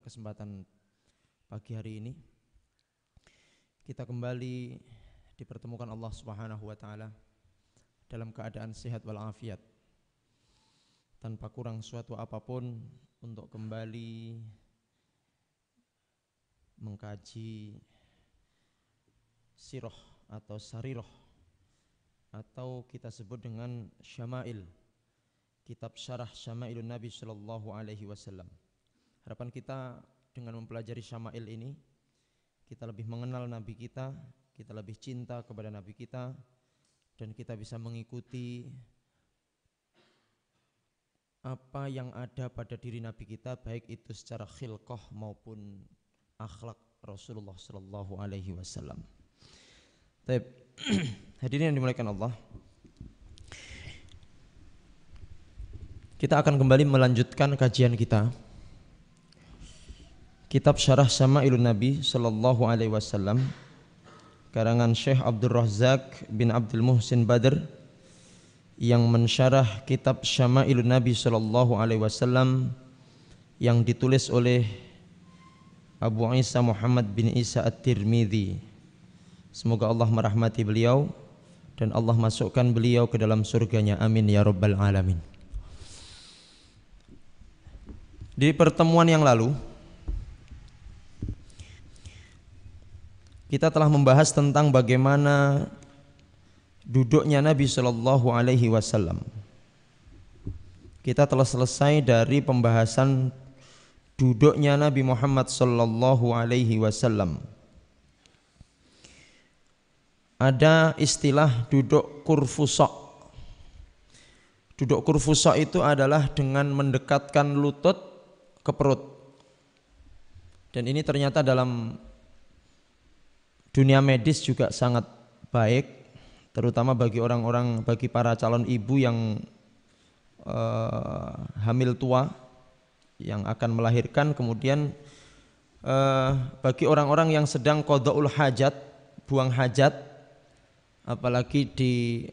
Kesempatan pagi hari ini kita kembali dipertemukan Allah Subhanahu wa taala dalam keadaan sehat walafiat, tanpa kurang suatu apapun untuk kembali mengkaji sirah atau sarirah atau kita sebut dengan syama'il, kitab syarah Syama'ilun Nabi sallallahu alaihi wasallam. Harapan kita dengan mempelajari syama'il ini, kita lebih mengenal Nabi kita lebih cinta kepada Nabi kita, dan kita bisa mengikuti apa yang ada pada diri Nabi kita, baik itu secara khilqah maupun akhlak Rasulullah sallallahu alaihi wasallam. Baik, hadirin yang dimuliakan Allah, kita akan kembali melanjutkan kajian kita Kitab Syarah Syama'ilun Nabi sallallahu alaihi wasallam karangan Syekh Abdul Razak bin Abdul Muhsin Badr, yang mensyarah kitab Syama'ilun Nabi sallallahu alaihi wasallam yang ditulis oleh Abu Isa Muhammad bin Isa At-Tirmidzi. Semoga Allah merahmati beliau dan Allah masukkan beliau ke dalam surganya, amin ya rabbal alamin. Di pertemuan yang lalu kita telah membahas tentang bagaimana duduknya Nabi sallallahu alaihi wasallam. Kita telah selesai dari pembahasan duduknya Nabi Muhammad sallallahu alaihi wasallam. Ada istilah duduk kurfusa. Duduk kurfusa itu adalah dengan mendekatkan lutut ke perut. Dan ini ternyata dalam dunia medis juga sangat baik, terutama bagi orang-orang, bagi para calon ibu yang hamil tua, yang akan melahirkan, kemudian bagi orang-orang yang sedang qada'ul hajat, buang hajat, apalagi di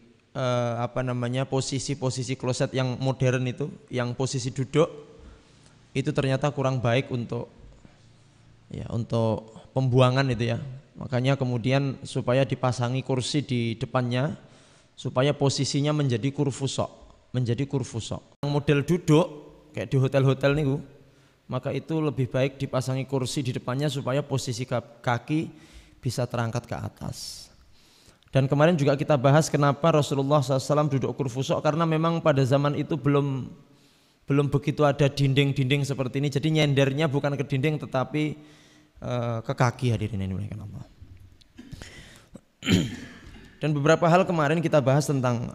posisi kloset yang modern itu, yang posisi duduk, itu ternyata kurang baik untuk pembuangan itu ya. Makanya kemudian supaya dipasangi kursi di depannya supaya posisinya menjadi kurfusa, Yang model duduk kayak di hotel-hotel nih, maka itu lebih baik dipasangi kursi di depannya supaya posisi kaki bisa terangkat ke atas. Dan kemarin juga kita bahas kenapa Rasulullah SAW duduk kurfusa, karena memang pada zaman itu belum begitu ada dinding-dinding seperti ini. Jadi nyendernya bukan ke dinding tetapi ke kaki, hadirin yang dimuliakan Allah. Dan beberapa hal kemarin kita bahas tentang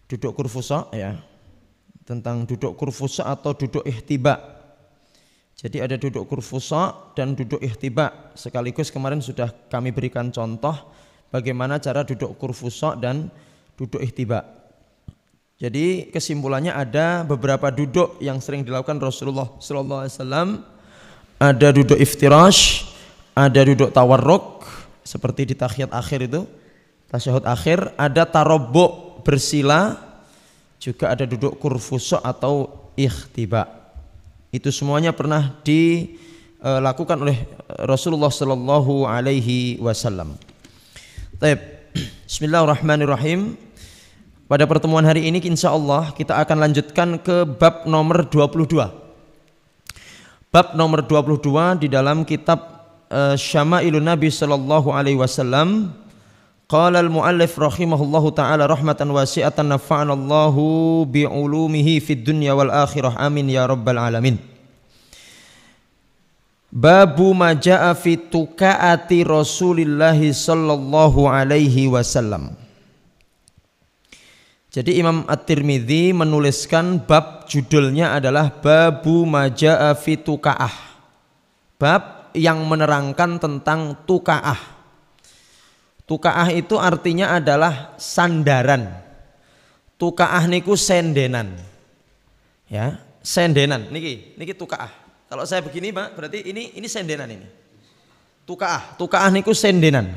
duduk kurfusa ya, tentang duduk kurfusa atau duduk ihtiba. Jadi ada duduk kurfusa dan duduk ihtiba. Sekaligus kemarin sudah kami berikan contoh bagaimana cara duduk kurfusa dan duduk ihtiba. Jadi kesimpulannya ada beberapa duduk yang sering dilakukan Rasulullah sallallahu alaihi wasallam. Ada duduk iftirash, ada duduk tawarruk seperti di tahiyat akhir itu, tasyahud akhir, ada tarabbu bersila, juga ada duduk kurfusa atau ikhtiba. Itu semuanya pernah dilakukan oleh Rasulullah sallallahu alaihi wasallam. Baik, bismillahirrahmanirrahim. Pada pertemuan hari ini insyaallah kita akan lanjutkan ke bab nomor 22. Bab nomor 22 di dalam kitab Syama'ilun Nabi sallallahu alaihi wasallam. Qala al-muallif rahimahullahu taala rahmatan wasi'atan, nafa'anallahu bi'ulumihi fid dunya wal akhirah, amin ya rabbal alamin. Babu ma jaa'a fi tukaati Rasulillah sallallahu alaihi wasallam. Jadi Imam At-Tirmidzi menuliskan bab, judulnya adalah Babu ma jaa'a fi tukaah. Bab yang menerangkan tentang tukaah. Tukaah itu artinya adalah sandaran. Tukaah niku sendenan. Ya, sendenan. Niki tukaah. Kalau saya begini, Pak, berarti ini sendenan ini. Tukaah niku sendenan.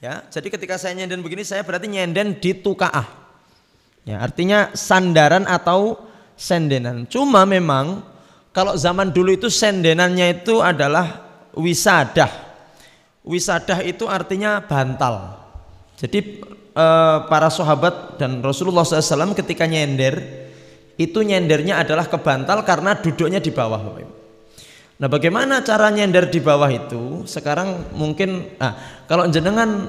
Ya, jadi ketika saya nyenden begini, saya berarti nyenden di tukaah. Ya, artinya sandaran atau sendenan. Cuma memang Kalau zaman dulu itu sendenannya itu adalah wisadah. Wisadah itu artinya bantal. Jadi para sahabat dan Rasulullah SAW ketika nyender itu nyendernya adalah ke bantal karena duduknya di bawah. Nah, bagaimana cara nyender di bawah itu? Sekarang mungkin kalau jenengan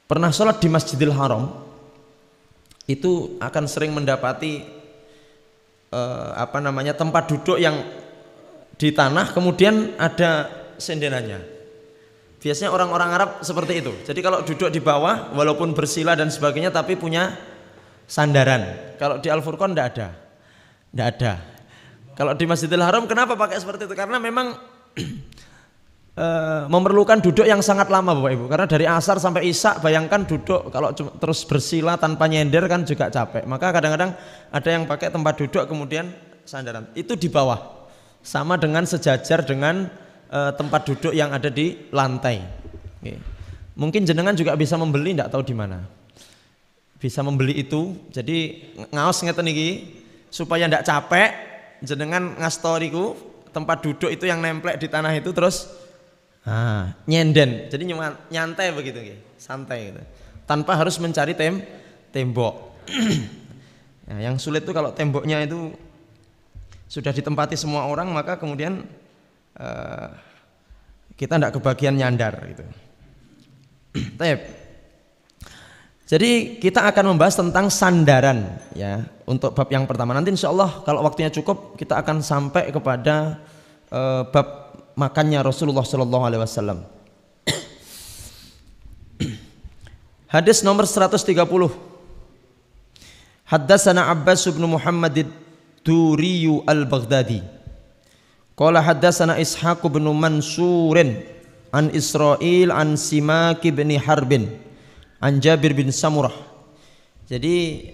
pernah sholat di Masjidil Haram itu akan sering mendapati tempat duduk yang di tanah kemudian ada sendenannya. Biasanya orang-orang Arab seperti itu. Jadi kalau duduk di bawah walaupun bersila dan sebagainya tapi punya sandaran. Kalau di Al-Furqan tidak ada. Tidak ada. Kalau di Masjidil Haram kenapa pakai seperti itu? Karena memang memerlukan duduk yang sangat lama Bapak Ibu. Karena dari asar sampai isya bayangkan duduk kalau terus bersila tanpa nyender kan juga capek. Maka kadang-kadang ada yang pakai tempat duduk kemudian sandaran. Itu di bawah. Sama dengan sejajar dengan tempat duduk yang ada di lantai. Oke. Mungkin jenengan juga bisa membeli, tidak tahu di mana. Bisa membeli itu. Jadi ngaos ngeten iki supaya tidak capek. Jenengan ngastoriku tempat duduk itu yang nemplek di tanah itu terus nyenden. Jadi nyantai begitu, santai gitu. Tanpa harus mencari tembok. Nah, yang sulit itu kalau temboknya itu sudah ditempati semua orang maka kemudian kita tidak kebagian nyandar gitu. Jadi kita akan membahas tentang sandaran ya untuk bab yang pertama. Nanti insya Allah kalau waktunya cukup kita akan sampai kepada bab makannya Rasulullah Sallallahu Alaihi Wasallam. Hadis nomor 130. Haddatsana Abbas bin Muhammad ad-Duri al-Baghdadi. Qala haddatsana Ishaq bin Mansur an Israil an Simak bin Harbin an Jabir bin Samurah. Jadi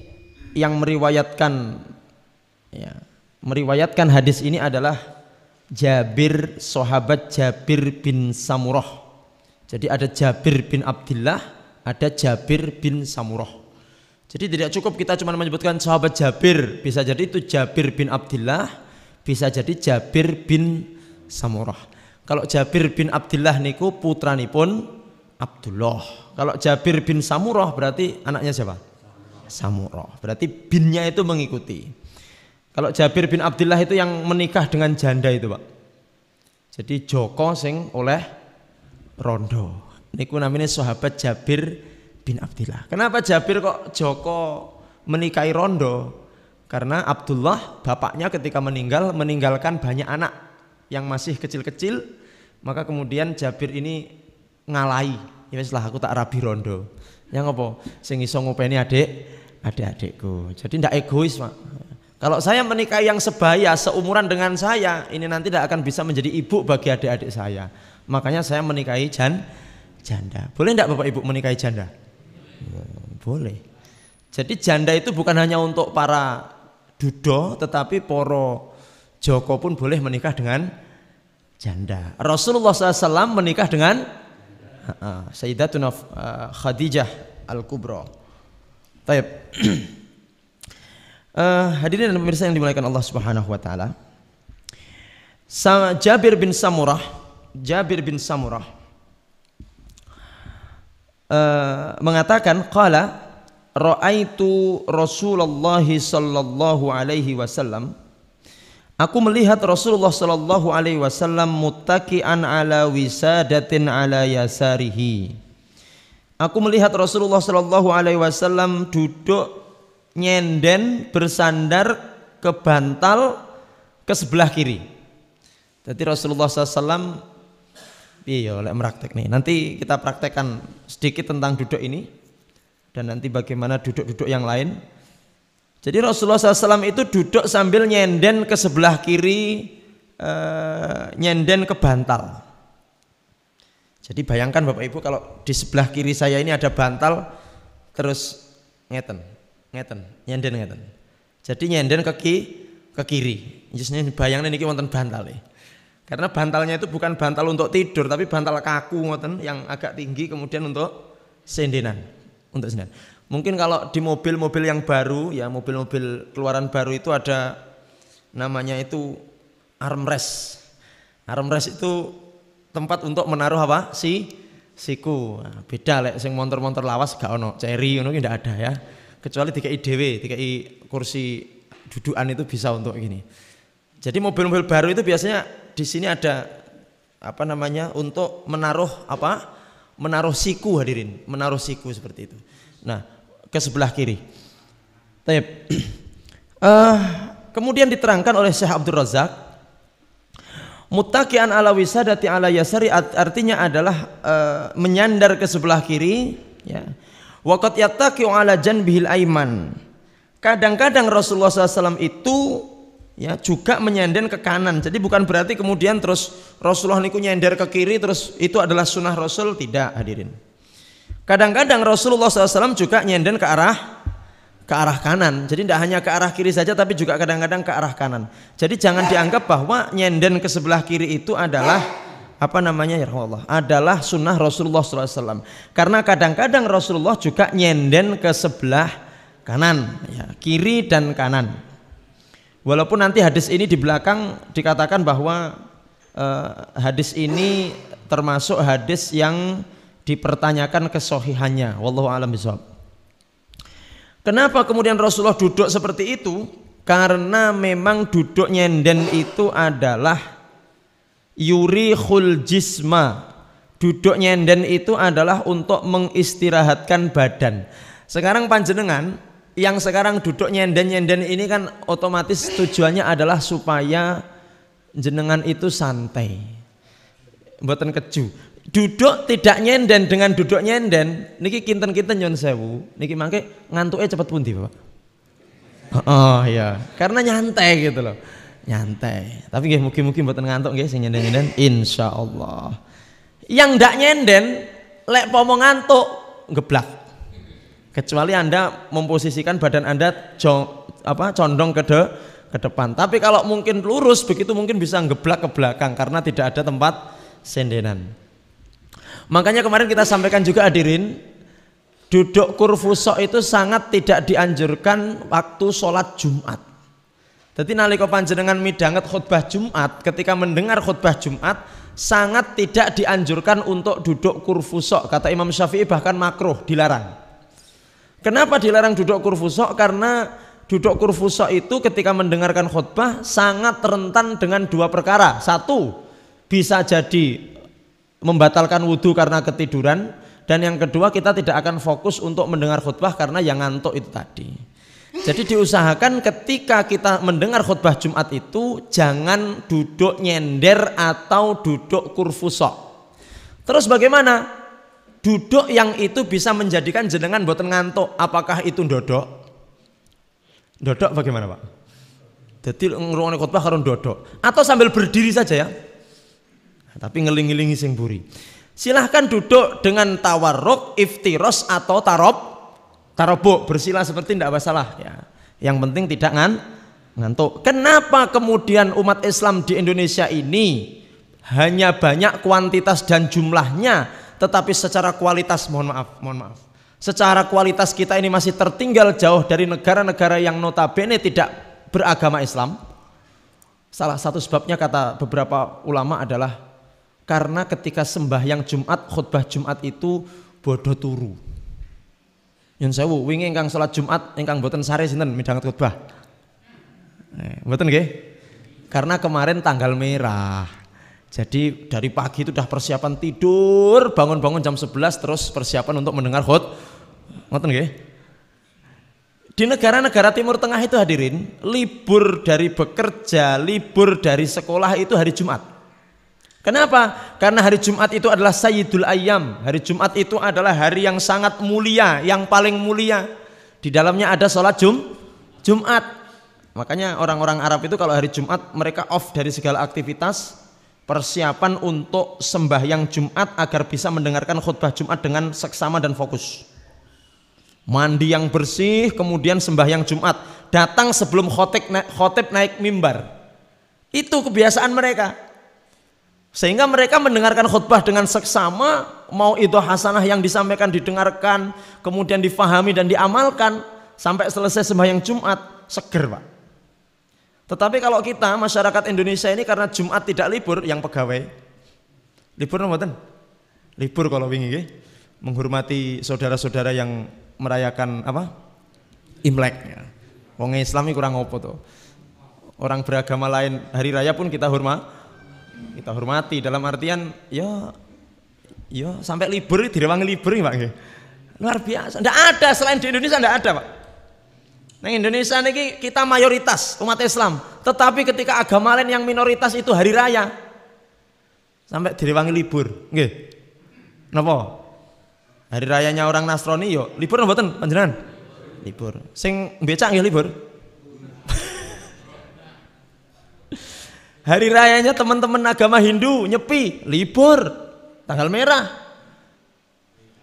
yang meriwayatkan hadis ini adalah Jabir, sahabat Jabir bin Samurah. Jadi ada Jabir bin Abdullah, ada Jabir bin Samurah. Jadi tidak cukup kita cuma menyebutkan sahabat Jabir, bisa jadi itu Jabir bin Abdullah, bisa jadi Jabir bin Samurah. Kalau Jabir bin Abdullah niku putranipun Abdullah. Kalau Jabir bin Samurah berarti anaknya siapa? Samurah. Berarti binnya itu mengikuti. Kalau Jabir bin Abdullah itu yang menikah dengan janda itu, Pak. Jadi Joko sing oleh rondo. Niku namanya sahabat Jabir bin Abdullah. Kenapa Jabir kok Joko menikahi rondo? Karena Abdullah bapaknya ketika meninggalkan banyak anak yang masih kecil-kecil, maka kemudian Jabir ini ngalai, ya wis lah aku tak rabi rondo. Yang apa? Sing iso ngopeni adik-adikku. Jadi ndak egois, Pak. Kalau saya menikahi yang sebaya, seumuran dengan saya, ini nanti tidak akan bisa menjadi ibu bagi adik-adik saya. Makanya saya menikahi janda. Boleh ndak Bapak Ibu menikahi janda? Boleh. Jadi janda itu bukan hanya untuk para dudo, tetapi poro Joko pun boleh menikah dengan janda. Rasulullah SAW menikah dengan Sayyidatuna Khadijah Al-Kubra. Taib. Hadirin dan pemirsa yang dimuliakan Allah Subhanahu wa taala. Jabir bin Samurah mengatakan qala ra'aitu Rasulullah sallallahu alaihi wasallam. Aku melihat Rasulullah sallallahu alaihi wasallam muttaqian ala wisadatin ala yasarihi. Aku melihat Rasulullah sallallahu alaihi wasallam duduk nyenden bersandar ke bantal ke sebelah kiri. Jadi Rasulullah SAW iya oleh meraktek nih. Nanti kita praktekkan sedikit tentang duduk ini dan nanti bagaimana duduk-duduk yang lain. Jadi Rasulullah SAW itu duduk sambil nyenden ke sebelah kiri, nyenden ke bantal. Jadi bayangkan Bapak Ibu kalau di sebelah kiri saya ini ada bantal, terus nyenden. Jadi nyenden ke kiri. Jadi bayangkan ini wonten bantal. Karena bantalnya itu bukan bantal untuk tidur, tapi bantal kaku ngoten yang agak tinggi kemudian untuk sendenan. Mungkin kalau di mobil-mobil yang baru, ya mobil-mobil keluaran baru itu ada namanya itu armrest. Armrest itu tempat untuk menaruh apa? Siku. Nah, beda lek sing montor-montor lawas gak ono, Cherry ngono ki ndak ada ya. Kecuali DKI dhewe, DKI kursi dudukan itu bisa untuk gini. Jadi mobil-mobil baru itu biasanya di sini ada apa namanya untuk menaruh apa? Menaruh siku hadirin, menaruh siku seperti itu. Nah, ke sebelah kiri. Baik. Kemudian diterangkan oleh Syekh Abdul Razak, muttaqian ala wisadati ala yasari artinya adalah menyandar ke sebelah kiri, ya. Wa qad yattaqi'u ala janbihil aiman. Kadang-kadang Rasulullah SAW itu ya juga menyandar ke kanan. Jadi bukan berarti kemudian terus Rasulullah niku nyender ke kiri terus itu adalah sunnah Rasul, tidak hadirin. Kadang-kadang Rasulullah SAW juga nyender ke arah kanan. Jadi tidak hanya ke arah kiri saja tapi juga kadang-kadang ke arah kanan. Jadi jangan dianggap bahwa nyenden ke sebelah kiri itu adalah apa namanya ya Allah, adalah sunnah Rasulullah SAW. Karena kadang-kadang Rasulullah juga nyenden ke sebelah kanan, ya, kiri dan kanan. Walaupun nanti hadis ini di belakang dikatakan bahwa hadis ini termasuk hadis yang dipertanyakan kesohihannya. Wallahu a'lam bishawab. Kenapa kemudian Rasulullah duduk seperti itu? Karena memang duduk nyenden itu adalah yurihul jisma. Duduk nyenden itu adalah untuk mengistirahatkan badan. Sekarang panjenengan yang sekarang duduk nyenden-nyenden ini kan otomatis tujuannya adalah supaya jenengan itu santai, mboten keju. Duduk tidak nyenden dengan duduk nyenden niki kinten-kinten nyon sewu niki mangke ngantuknya cepet pundi Pak? Oh iya, karena nyantai gitu loh. Nyantai. Tapi nggih mugi-mugi mboten ngantuk nggih sing nyenden-nyenden insyaallah. Yang ndak nyenden lek pomo ngantuk geblak. Kecuali Anda memposisikan badan Anda condong ke depan. Tapi kalau mungkin lurus begitu mungkin bisa ngeblak ke belakang karena tidak ada tempat sendenan. Makanya kemarin kita sampaikan juga hadirin, duduk kurfusok itu sangat tidak dianjurkan waktu sholat Jumat. Jadi nalika panjenengan midhanget khutbah Jumat, ketika mendengar khutbah Jumat sangat tidak dianjurkan untuk duduk kurfusok. Kata Imam Syafi'i bahkan makruh, dilarang. Kenapa dilarang duduk kurfusok? Karena duduk kurfusok itu ketika mendengarkan khutbah sangat rentan dengan dua perkara. Satu, bisa jadi membatalkan wudhu karena ketiduran, dan yang kedua kita tidak akan fokus untuk mendengar khutbah karena yang ngantuk itu tadi. Jadi diusahakan ketika kita mendengar khutbah Jumat itu jangan duduk nyender atau duduk kurfusok. Terus bagaimana? Duduk yang itu bisa menjadikan jenengan boten ngantuk. Apakah itu dodok? Dodok bagaimana Pak? Jadi ngrungokne khutbah karo dodok atau sambil berdiri saja ya? Tapi ngeling-ngelingi sing buri. Silahkan duduk dengan tawarruk, iftiros atau tarobuk, bersila seperti tidak masalah ya. Yang penting tidak ngantuk. Kenapa kemudian umat Islam di Indonesia ini hanya banyak kuantitas dan jumlahnya, tetapi secara kualitas mohon maaf. Secara kualitas kita ini masih tertinggal jauh dari negara-negara yang notabene tidak beragama Islam. Salah satu sebabnya kata beberapa ulama adalah karena ketika sembahyang Jumat, khutbah Jumat itu bodoh turu. Yen sewu wingi ingkang salat Jumat ingkang boten sare sinten midhanget khutbah? Mboten nggih? Karena kemarin tanggal merah. Jadi dari pagi itu sudah persiapan tidur, bangun-bangun jam 11 terus persiapan untuk mendengar khutbah. Ngoten nggih? Di negara-negara Timur Tengah itu hadirin, libur dari bekerja, libur dari sekolah itu hari Jumat. Kenapa? Karena hari Jumat itu adalah Sayyidul Ayyam. Hari Jumat itu adalah hari yang sangat mulia, yang paling mulia. Di dalamnya ada sholat Jumat. Makanya orang-orang Arab itu kalau hari Jumat mereka off dari segala aktivitas, persiapan untuk sembahyang Jumat agar bisa mendengarkan khutbah Jumat dengan seksama dan fokus. Mandi yang bersih, kemudian sembahyang Jumat. Datang sebelum khotib naik mimbar. Itu kebiasaan mereka. Sehingga mereka mendengarkan khutbah dengan seksama, mau itu hasanah yang disampaikan didengarkan, kemudian difahami dan diamalkan sampai selesai sembahyang Jumat, seger Pak. Tetapi kalau kita masyarakat Indonesia ini karena Jumat tidak libur, yang pegawai libur mboten? Libur kalau wingi nggih, menghormati saudara-saudara yang merayakan apa? Imlek. Ya. Wong Islam kurang opo tuh. Orang beragama lain hari raya pun kita hormati dalam artian ya sampai libur direwangi libur Pak nggih. Luar biasa. Enggak ada selain di Indonesia, enggak ada Pak. Nah Indonesia ini kita mayoritas umat Islam, tetapi ketika agama lain yang minoritas itu hari raya sampai direwangi libur, nggih. Napa? Hari rayanya orang Nasrani yo libur mboten panjenengan? Libur. Sing becak nggih libur. Hari rayanya teman-teman agama Hindu nyepi, libur, tanggal merah.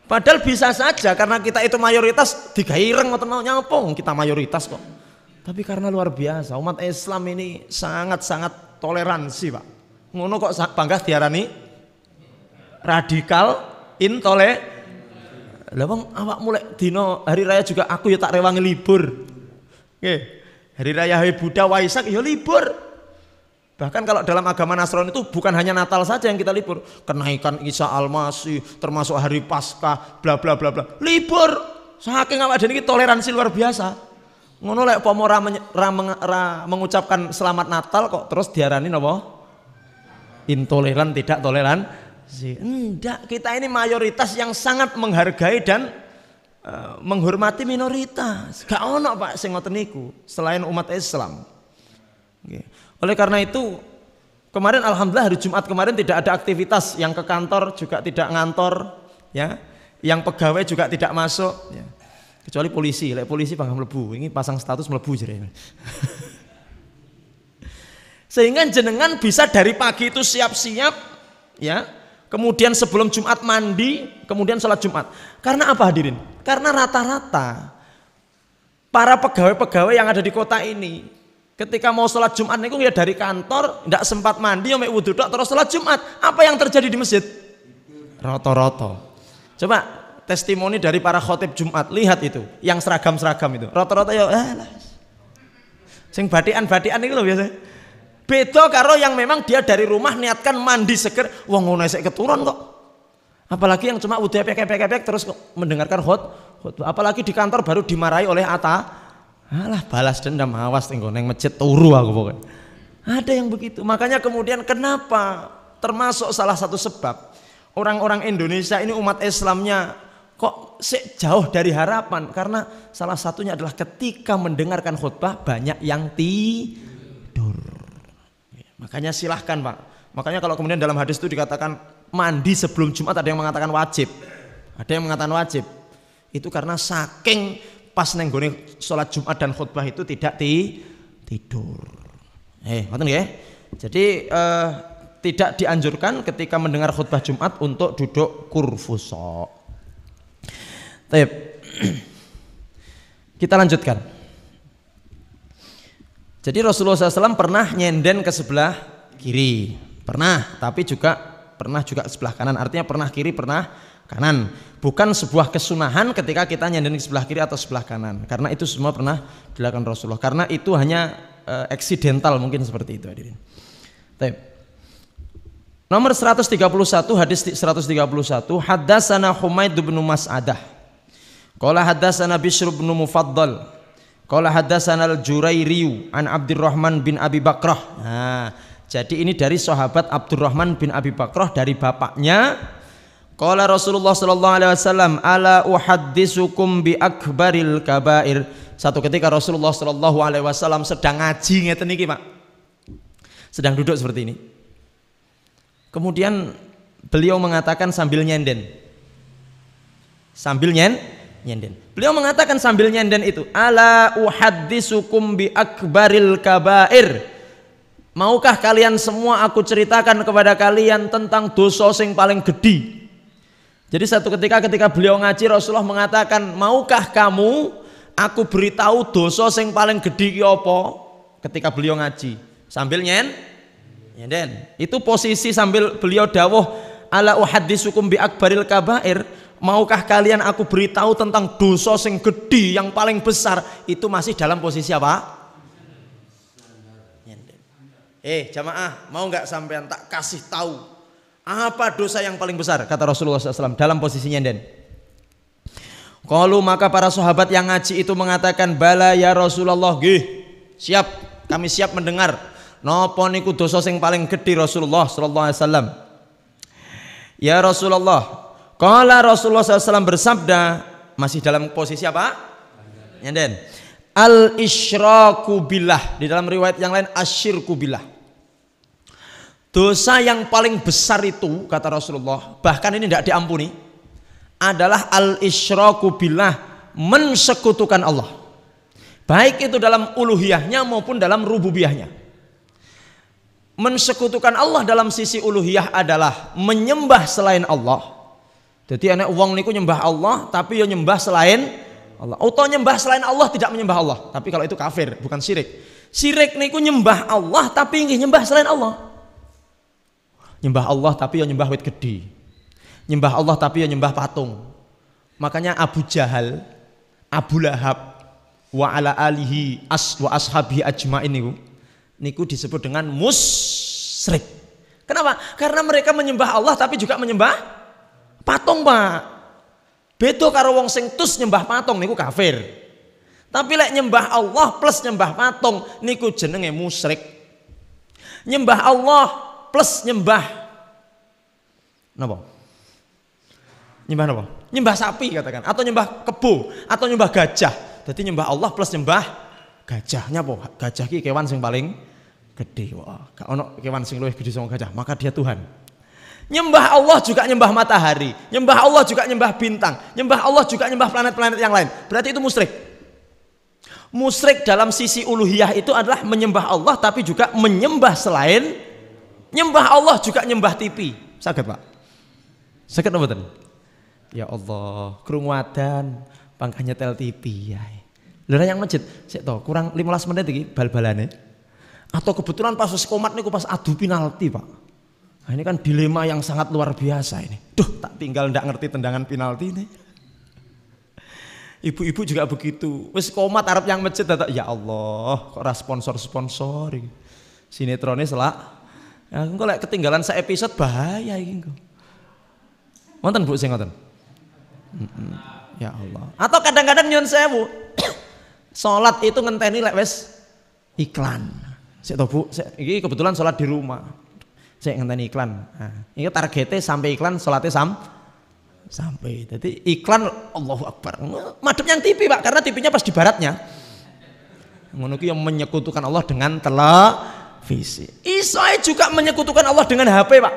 Padahal bisa saja karena kita itu mayoritas digaireng ngoten mau nyapong kita mayoritas kok. Tapi karena luar biasa umat Islam ini sangat-sangat toleransi Pak. Ngono kok bangga diarani radikal intoleran. Lah wong awak mulai dino hari raya juga aku ya tak rewangi libur. Nggih. Hari raya Hari Buddha Waisak ya libur. Bahkan kalau dalam agama Nasrani itu bukan hanya Natal saja yang kita libur, kenaikan Isa Al-Masih, termasuk hari Paskah, bla bla bla bla. Libur. Saking awak dhewe iki toleransi luar biasa. Ngono lek pomo mengucapkan selamat Natal kok terus diarani napa? Intoleran, tidak toleran. Enggak, kita ini mayoritas yang sangat menghargai dan menghormati minoritas. Gak ono Pak sing ngoten niku selain umat Islam. Okay. Oleh karena itu kemarin alhamdulillah hari Jumat kemarin tidak ada aktivitas, yang ke kantor juga tidak ngantor, ya, yang pegawai juga tidak masuk, ya. Kecuali polisi, lek polisi bangga mlebu, ini pasang status mlebu jere. Sehingga jenengan bisa dari pagi itu siap-siap, ya, kemudian sebelum Jumat mandi, kemudian sholat Jumat. Karena apa hadirin? Karena rata-rata para pegawai-pegawai yang ada di kota ini ketika mau sholat Jumat niku ya dari kantor, tidak sempat mandi, mek wudu tok terus sholat Jumat. Apa yang terjadi di masjid? Roto-roto. Coba testimoni dari para khotib Jumat, lihat itu, yang seragam-seragam itu. Roto-roto ya, sing batikan-batikan itu loh biasa. Beda karo yang memang dia dari rumah niatkan mandi seger, wong ngono sik keturun kok. Apalagi yang cuma wudu pek-pek terus mendengarkan khutbah. Apalagi di kantor baru dimarahi oleh alah balas dendam, awas tenggo neng masjid turu aku pokoknya. Ada yang begitu. Makanya kemudian kenapa termasuk salah satu sebab orang-orang Indonesia ini umat Islamnya kok jauh dari harapan, karena salah satunya adalah ketika mendengarkan khutbah banyak yang tidur. Makanya silahkan Pak. Makanya kalau kemudian dalam hadis itu dikatakan mandi sebelum Jumat, ada yang mengatakan wajib, ada yang mengatakan wajib. Itu karena saking pas nenggone sholat Jumat dan khutbah itu tidak tidur. Ngoten nggih. Jadi tidak dianjurkan ketika mendengar khutbah Jumat untuk duduk kurfusa. Baik. Kita lanjutkan. Jadi Rasulullah SAW pernah nyenden ke sebelah kiri, pernah, tapi pernah juga sebelah kanan. Artinya pernah kiri, pernah kanan. Bukan sebuah kesunahan ketika kita nyenden ke sebelah kiri atau sebelah kanan, karena itu semua pernah dilakukan Rasulullah. Karena itu hanya eksidental mungkin seperti itu hadirin. Baik. Nomor 131, hadis 131, haddatsana Humaid bin Mas'adah. Qala haddatsana Bishr bin Mufaddal. Qala haddatsana Al-Jurairi an Abdurrahman bin Abi Bakrah. Nah, jadi ini dari sahabat Abdurrahman bin Abi Bakrah dari bapaknya. Qala Rasulullah sallallahu alaihi wasallam, ala uhadditsukum bi akbaril kabair. Satu ketika Rasulullah sallallahu alaihi wasallam sedang ngaji ngeten iki, Pak. Sedang duduk seperti ini. Kemudian beliau mengatakan sambil nyenden. Sambil nyenden. Beliau mengatakan sambil nyenden itu, ala uhadditsukum bi akbaril kabair. Maukah kalian semua aku ceritakan kepada kalian tentang dosa sing paling gede? Jadi satu ketika beliau ngaji, Rasulullah mengatakan, maukah kamu aku beritahu dosa sing paling gede ki apa? Ketika beliau ngaji sambil nyenden. Itu posisi sambil beliau dawuh, ala uhadditsukum bi akbaril kabair. Maukah kalian aku beritahu tentang dosa sing gede yang paling besar? Itu masih dalam posisi apa? Jamaah, mau nggak sampean tak kasih tahu apa dosa yang paling besar, kata Rasulullah SAW dalam posisinya den. Qalu, maka para sahabat yang ngaji itu mengatakan, bala ya Rasulullah, nggih, siap, kami siap mendengar. Napa niku dosa sing paling gede Rasulullah sallallahu alaihi wasallam? Ya Rasulullah, qala Rasulullah SAW bersabda, masih dalam posisi apa? Nyenden. Al isyraku billah, di dalam riwayat yang lain asyirku billah. Dosa yang paling besar itu, kata Rasulullah, bahkan ini tidak diampuni, adalah al isyraku billah, mensekutukan Allah. Baik itu dalam uluhiyahnya maupun dalam rububiyahnya. Mensekutukan Allah dalam sisi uluhiyah adalah menyembah selain Allah. Jadi anak wong niku nyembah Allah tapi ya nyembah selain Allah. Atau nyembah selain Allah tidak menyembah Allah. Tapi kalau itu kafir, bukan syirik. Syirik niku nyembah Allah tapi nggih nyembah selain Allah. Nyembah Allah tapi ya nyembah wit gede. Nyembah Allah tapi ya nyembah patung. Makanya Abu Jahal, Abu Lahab, wa ala alihi wa ashabihi ajmain niku disebut dengan musyrik. Kenapa? Karena mereka menyembah Allah tapi juga menyembah patung, Pak. Beda karo wong sing tus nyembah patung niku kafir. Tapi lek nyembah Allah plus nyembah patung niku jenenge musyrik. Nyembah Allah plus nyembah napa? Nyembah napa? Nyembah sapi katakan, atau nyembah kebo, atau nyembah gajah. Jadi nyembah Allah plus nyembah gajahnya apa? Gajah ki kewan sing paling gede. Wah, gak ono kewan sing luwih gede sama gajah, maka dia Tuhan. Nyembah Allah juga nyembah matahari, nyembah Allah juga nyembah bintang, nyembah Allah juga nyembah planet-planet yang lain. Berarti itu musyrik. Musyrik dalam sisi uluhiyah itu adalah menyembah Allah tapi juga menyembah selain. Nyembah Allah juga nyembah TV. Saged, Pak? Saged apa mboten? Ya Allah, krungu adzan pangkah nyetel TV ya. Lha yang masjid, sik to, kurang 15 menit iki bal-balane. Atau kebetulan pas wis komat niku pas adu penalti, Pak. Nah, ini kan dilema yang sangat luar biasa ini. Duh, tak tinggal ndak ngerti tendangan penalti ini. Ibu-ibu juga begitu. Wis komat arep yang masjid dadak, ya Allah, kok ora sponsor-sponsor iki. Sinetrone selak. Ya, engko lek ketinggalan sak episode bahaya iki engko. Wonten Bu sing ngoten? Ya Allah. Atau kadang-kadang nyuwun sewu. Salat itu ngenteni lek wis iklan. Sik to Bu, iki kebetulan salat di rumah. Sik ngenteni iklan. Nah, iki targete sampai iklan salatnya sampai. Jadi iklan Allahu Akbar. Madhep yang TV, Pak, karena TV-nya pas di baratnya. Ngono ki yang menyekutukan Allah dengan televisi. Iso juga menyekutukan Allah dengan HP, Pak.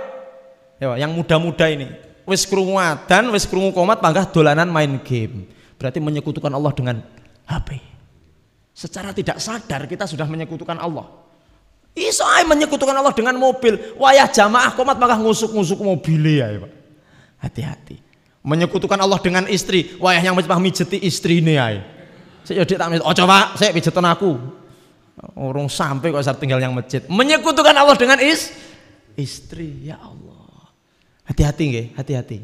Ya, Pak, yang muda-muda ini. Wis krungu adzan, wis krungu qomat, panggah dolanan main game. Berarti menyekutukan Allah dengan HP. Secara tidak sadar kita sudah menyekutukan Allah. Iso menyekutukan Allah dengan mobil. Wayah jamaah qomat panggah ngusuk-ngusuk mobilnya ya, Pak. Hati-hati. Menyekutukan Allah dengan istri. Wayah yang mijeti istrine ae. Sik yo dik tak ojo, Pak, sik pijeton aku. Urung sampai kok saat tinggal yang masjid. Menyekutukan Allah dengan istri. Ya Allah. Hati-hati nggih, hati-hati.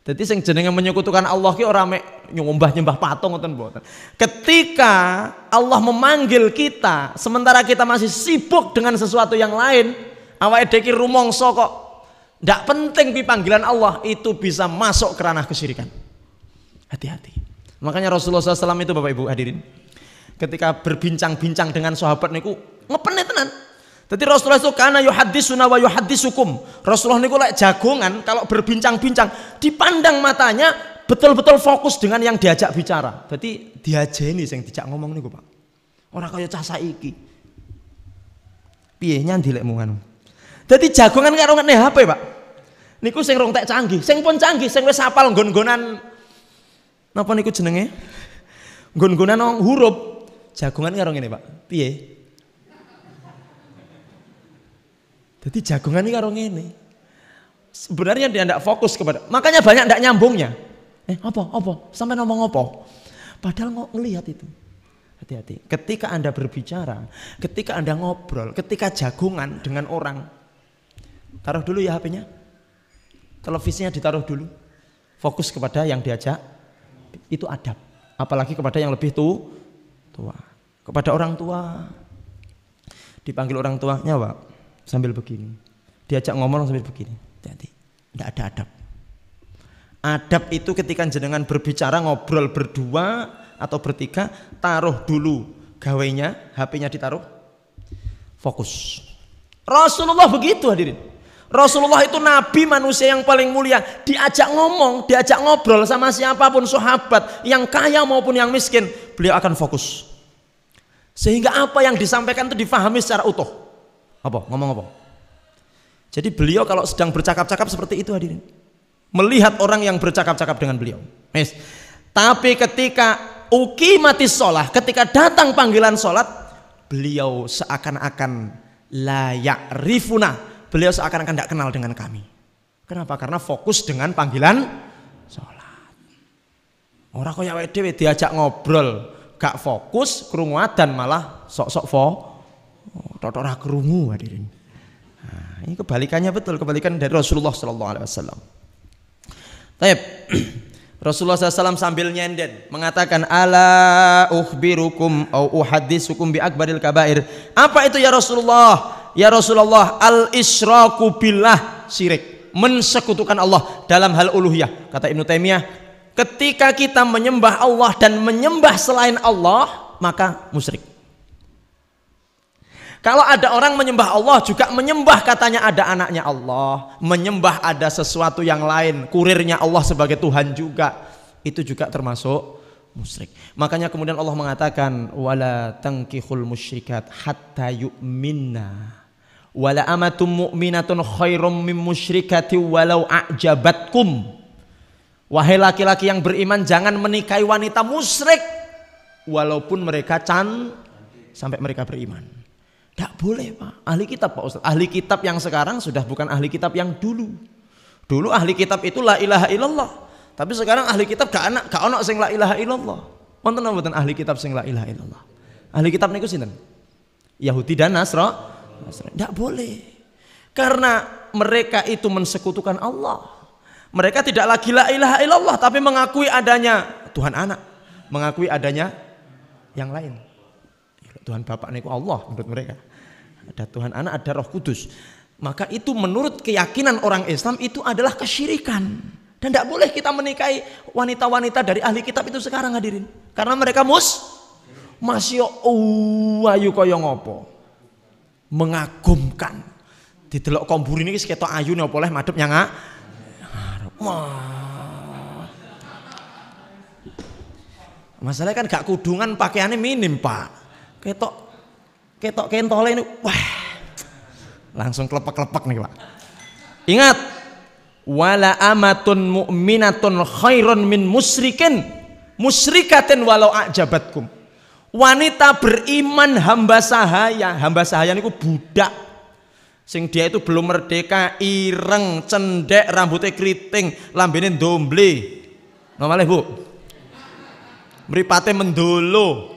Jadi sing jenenge menyekutukan Allah ki ora mek nyembah patung ngoten mboten. Ketika Allah memanggil kita sementara kita masih sibuk dengan sesuatu yang lain, awake dhewe ki rumangsa kok ndak penting pi panggilan Allah, itu bisa masuk ke ranah kesyirikan. Hati-hati. Makanya Rasulullah SAW itu Bapak Ibu hadirin, ketika berbincang-bincang dengan sahabat niku ngepene tenan. Jadi Rasulullah itu kana yuhaddisuna wa yuhaddisukum. Rasulullah niku lek jagongan kalau berbincang-bincang dipandang matanya betul-betul fokus dengan yang diajak bicara. Jadi diajeni sing dijak ngomong niku, Pak. Ora kaya cah saiki. Piye nyandi lek ngono. Dadi jagongan karo ngene HP, Pak. Niku sing rong tek canggih, sing pun canggih, sing wis hafal nggon-nggonan napa niku jenenge? Nggon-nggonan huruf. Jagongan karo ngene, Pak. Piye? Jadi jagongan ini karo ngene. Sebenarnya dia tidak fokus kepada, makanya banyak tidak nyambungnya. Apa? Sampai ngomong apa? Padahal ngelihat itu. Hati-hati. Ketika Anda berbicara, ketika Anda ngobrol, ketika jagongan dengan orang, taruh dulu ya HP-nya. Televisinya ditaruh dulu. Fokus kepada yang diajak. Itu adab. Apalagi kepada yang lebih tua. Kepada orang tua. Dipanggil orang tuanya, Pak. sambil begini. Diajak ngomong sambil begini. Jadi tidak ada adab. Adab itu ketika jenengan berbicara ngobrol berdua atau bertiga, taruh dulu gawainya, HP-nya ditaruh, fokus. Rasulullah begitu hadirin. Rasulullah itu nabi manusia yang paling mulia, diajak ngomong, diajak ngobrol sama siapapun, sahabat yang kaya maupun yang miskin, beliau akan fokus. Sehingga apa yang disampaikan itu difahami secara utuh. Apa? Ngomong apa? Jadi beliau kalau sedang bercakap-cakap seperti itu hadirin. Melihat orang yang bercakap-cakap dengan beliau. Yes. Tapi ketika uqimatis sholah, ketika datang panggilan sholat, beliau seakan-akan la ya'rifuna, beliau seakan-akan tidak kenal dengan kami. Kenapa? Karena fokus dengan panggilan sholat. Orang kaya dhewe diajak ngobrol, gak fokus, krungu adzan malah sok-sok ora krungu hadirin. Nah, ini kebalikannya betul, kebalikan dari Rasulullah sallallahu alaihi wasallam. Taib. Rasulullah SAW sambil nyenden mengatakan, ala ukhbirukum au uhadditsukum bi akbaril kabair. Apa itu ya Rasulullah? Ya Rasulullah, al isyraku billah, syirik, mensekutukan Allah dalam hal uluhiyah. Kata Ibnu Taimiyah, ketika kita menyembah Allah dan menyembah selain Allah, maka musyrik. Kalau ada orang menyembah Allah juga menyembah katanya ada anaknya Allah, menyembah ada sesuatu yang lain, kurirnya Allah sebagai Tuhan juga, itu juga termasuk musyrik. Makanya kemudian Allah mengatakan wala tankihul musyrikat hatta yu'minna wala amatum mu'minatun khairum min musyrikati walau a'jabatkum. Wahai laki-laki yang beriman, jangan menikahi wanita musyrik walaupun mereka sampai mereka beriman. Tidak boleh Pak, ahli kitab Pak Ustaz. Ahli kitab yang sekarang sudah bukan ahli kitab yang dulu. Dulu ahli kitab itu la ilaha illallah. Tapi sekarang ahli kitab gak ono sing la ilaha illallah. Wonten napa mboten ahli kitab sing la ilaha illallah? Ahli kitab niku sinten? Yahudi dan Nasrani. Tidak boleh. Karena mereka itu mensekutukan Allah. Mereka tidak lagi la ilaha illallah tapi mengakui adanya Tuhan anak, mengakui adanya yang lain. Tuhan Bapak niku Allah menurut mereka. Ada Tuhan Anak, ada Roh Kudus. Maka itu menurut keyakinan orang Islam itu adalah kesyirikan. Dan tidak boleh kita menikahi wanita-wanita dari ahli kitab itu sekarang hadirin. Karena mereka masih ayu kaya ngopo. Mengagumkan. Didelok kombur ini ketok ayu nih oleh madhep yang masalahnya kan gak kudungan pakaiannya minim Pak. Ketok kentole ini, wah, langsung kelepek-kelepek nih Pak. Ingat, wala amatun mu'minatun khairun min musyrikatin walau a'jabatkum. Wanita beriman hamba sahaya niku budak. Sing dia itu belum merdeka, ireng, cendek, rambutnya keriting, lambene ndomble. Nomale Bu. Mripate mendolo.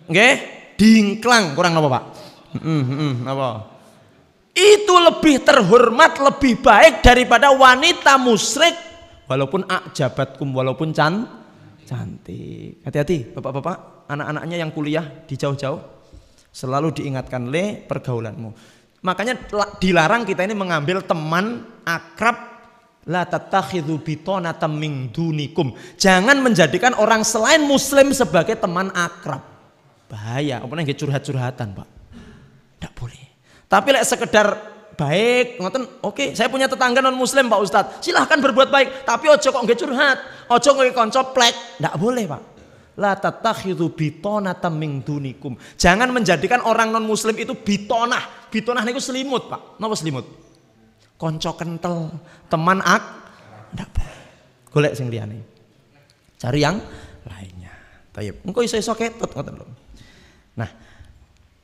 Nggih, dingklang kurang napa Pak? Napa? Itu lebih terhormat, lebih baik daripada wanita musyrik walaupun ajabatkum, walaupun cantik. Hati-hati Bapak-bapak, anak-anaknya yang kuliah di jauh-jauh selalu diingatkan pergaulanmu. Makanya dilarang kita ini mengambil teman akrab. La tattakhidhu bitonatan min dunikum. Jangan menjadikan orang selain muslim sebagai teman akrab. Bahaya, apa nggih curhat-curhatan Pak. Tidak boleh. Tapi lek sekedar baik, ngoten, oke, saya punya tetangga non muslim Pak Ustadz, silahkan berbuat baik, tapi ojo kok nggih curhat, ojo nggih kanca plek, tidak boleh Pak. La tattakhidhu bitonatan min dunikum. Jangan menjadikan orang non muslim itu bitonah. Bitonah niku selimut Pak. Napa selimut? Kanca kental, teman tidak boleh. Golek sing liyane. Cari yang lainnya. Tayyib. Engko iso-iso ketut ngoten lho. Nah,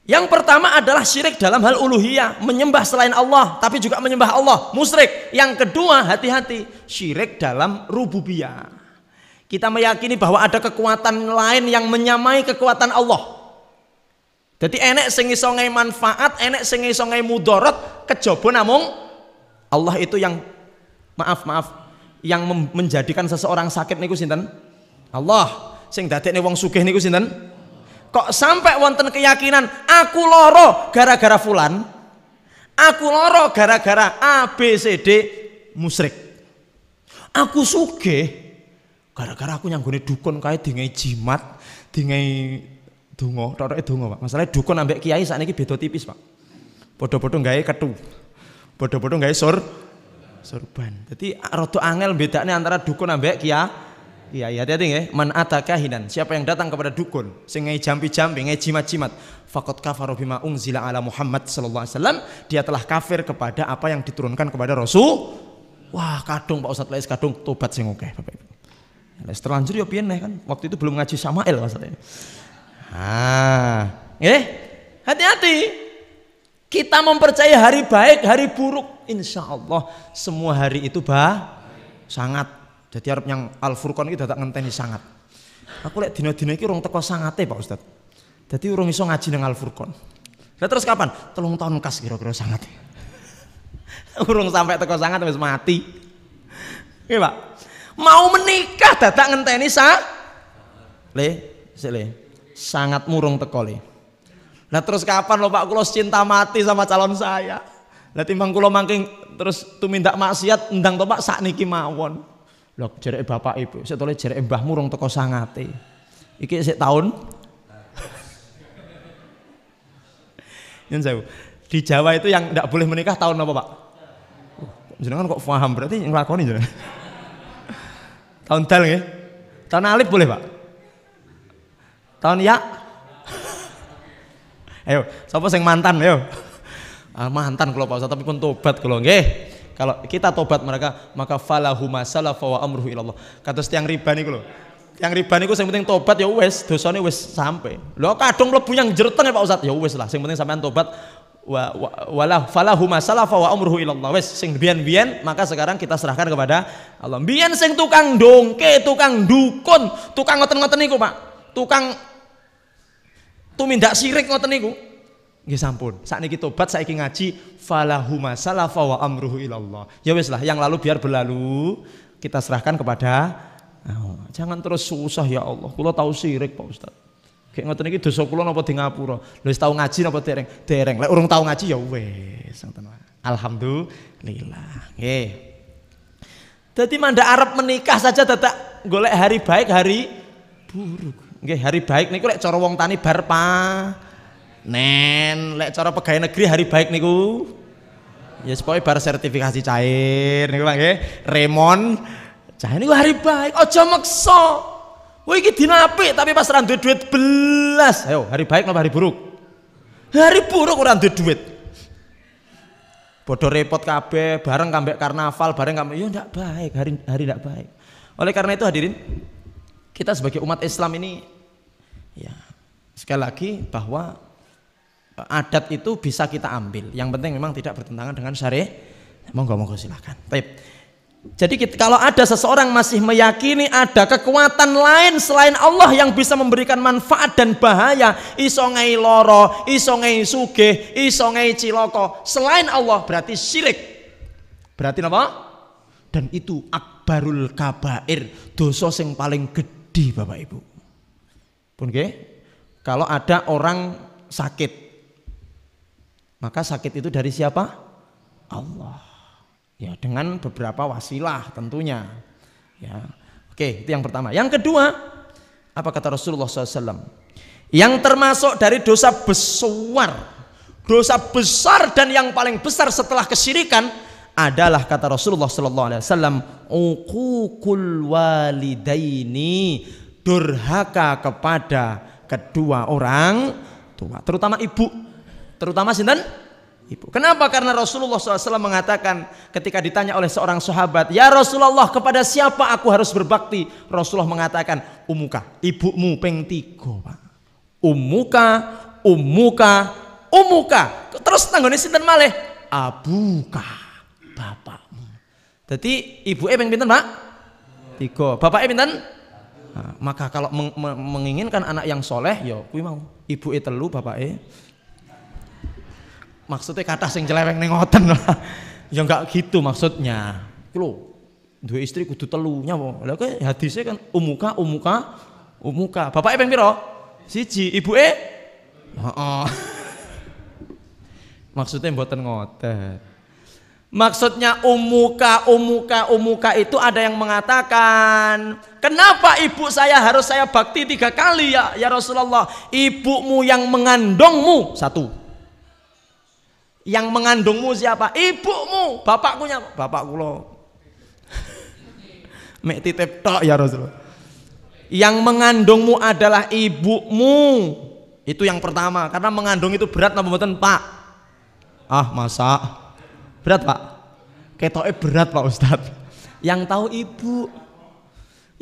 yang pertama adalah syirik dalam hal uluhiyah, menyembah selain Allah tapi juga menyembah Allah, musyrik. Yang kedua, hati-hati, syirik dalam rububiyah. Kita meyakini bahwa ada kekuatan lain yang menyamai kekuatan Allah. Jadi enek sing iso ngai manfaat, enek sing iso ngai mudarat, kejaba namung Allah itu yang maaf yang menjadikan seseorang sakit niku sinten? Allah. Sing dadekne wong sugih niku sinten? Kok sampai wonten keyakinan aku loro gara-gara fulan, Aku loro gara-gara A B C D musyrik. Aku sugih gara-gara aku nyanggone dukun kae dingai jimat, dingai donga, totoke donga, Pak. Masalahnya dukun ambek kiai sakniki beda tipis, Pak. Padha-padha gawe ketu. Padha-padha gawe sorban. Jadi rada angel bedane antara dukun ambek kiai. Hati-hati nggih. Man ataka hinan. Siapa yang datang kepada dukun sing ngai jampi-jampi, ngai jimat-jimat, faqad kafara bima unzila ala Muhammad sallallahu alaihi wasallam, dia telah kafir kepada apa yang diturunkan kepada Rasul. Wah, kadung Pak Ustadz Lais kadung tobat sing akeh Bapak Ibu. Lais terlanjur ya piye kan? Waktu itu belum ngaji Samail maksudnya. Hati-hati. Kita mempercayai hari baik, hari buruk. Insya Allah semua hari itu sangat. Jadi Arab yang Al-Furqan itu dadak ngenteni sangat. Aku lihat dina-dina iki urung teko sangate Pak Ustadz. Jadi urung iso ngaji nang Al-Furqan. Lah terus kapan? 3 tahun kas kira-kira sangat. Urung sampai teko sangat wis mati. Oke Pak. Mau menikah dadak ngenteni sangat murung teko le. Nah terus kapan lho Pak kula cinta mati sama calon saya. Lah timbang kula mangking terus tumindak maksiat ndang to Pak sakniki mawon. Lho jereke bapak ibu, sik tole jereke mbah murung teko sangate. Iki sik taun. Yen sewu. Di Jawa itu yang ndak boleh menikah tahun apa Pak? Jenengan kok paham berarti nglakoni jenengan. Tahun dal nggih. Tahun alif boleh, Pak? Tahun ya? Ayo, sapa sing mantan, ayo. Mantan kula Pak Ustaz tapi pun tobat kula nggih. Kalau kita tobat mereka maka falahu masalafa wa amruhu ilallah. Kados tiyang riba niku lho. Tiyang riba niku sing penting tobat ya wis, dosane wis sampe. Lho kadung mlebu yang jerteng ya Pak Ustaz. Ya wis lah, sing penting sampean tobat wala falahu masalafa wa amruhu ilallah. Wis sing biyen-biyen maka sekarang kita serahkan kepada Allah. Biyen sing tukang dongke, tukang dukun, tukang ngoten-ngoten niku Pak. Tukang tumindak syirik ngoten niku. Nggih sampun. Sakniki tobat, saiki ngaji falahu masalafa wa amruhu ilallah. Ya wis lah, yang lalu biar berlalu. Kita serahkan kepada Allah. Jangan terus susah ya Allah. Kula tahu syirik Pak Ustaz. Kayak ngoten iki dosa kula napa di ngapura. Lho wis tau ngaji napa dereng? Dereng. Lek urung tau ngaji ya wis ngoten wae. Alhamdulillah. Nggih. Dadi mandak arep menikah saja dadak golek hari baik, hari buruk. Nggih, hari baik niku lek cara wong tani bar panen, lek cara pegawai negeri hari baik niku ya pokoke bar sertifikasi cair niku Pak nggih. Remon cair niku hari baik. Aja meksa. Wah iki dina apik tapi pas ora duwe duit belas. Ayo, hari baik napa hari buruk? Hari buruk ora duwe duit. Bodoh repot kabeh, bareng kambek karnaval, bareng kambek yo ndak baik, hari ndak baik. Oleh karena itu hadirin, kita sebagai umat Islam ini ya sekali lagi bahwa adat itu bisa kita ambil. Yang penting memang tidak bertentangan dengan syariat. Monggo silakan. Baik. Jadi kalau ada seseorang masih meyakini ada kekuatan lain selain Allah yang bisa memberikan manfaat dan bahaya, iso ngai loro, iso ngai sugih, iso ngai ciloko, selain Allah berarti syirik. Berarti apa? Dan itu akbarul kabair, dosa yang paling gede Bapak Ibu. Pun nggih, kalau ada orang sakit, maka sakit itu dari siapa? Allah. Ya dengan beberapa wasilah tentunya. Ya, oke itu yang pertama. Yang kedua, apa kata Rasulullah SAW? Yang termasuk dari dosa besar dan yang paling besar setelah kesyirikan adalah kata Rasulullah SAW, uququl walidaini, durhaka kepada kedua orang tua, terutama ibu, terutama sinten? Ibu. Kenapa? Karena Rasulullah SAW mengatakan ketika ditanya oleh seorang sahabat, ya Rasulullah kepada siapa aku harus berbakti? Rasulullah mengatakan umuka, ibumu ping 3 Pak. Umuka. Terus tanggone sinten malih? Abuka, bapakmu. Jadi ibuke ping pinten Pak? 3. Bapaknya pinten? Nah, maka kalau menginginkan anak yang soleh, ya kuwi mau ibuke 3, bapaknya. Maksudnya kata sing celeweng ning ngoten lah. Ya enggak gitu maksudnya. Ku lho, duwe istri kudu 3 nyawa. Lah kok hadise kan umuka. Bapake ping pira? 1, ibuke? Heeh. Maksudnya mboten ngoten. Maksudnya umuka itu ada yang mengatakan, kenapa ibu saya harus saya bakti 3 kali ya Rasulullah? Ibumu yang mengandungmu 1. Yang mengandungmu siapa? Ibumu. Bapakkunya, bapakku lo. Mek titip tok ya Rasulullah. Yang mengandungmu adalah ibumu. Itu yang pertama, karena mengandung itu berat napa mboten, Pak? Ah, masa berat, Pak? Ketoknya berat, Pak Ustadz. Yang tahu ibu.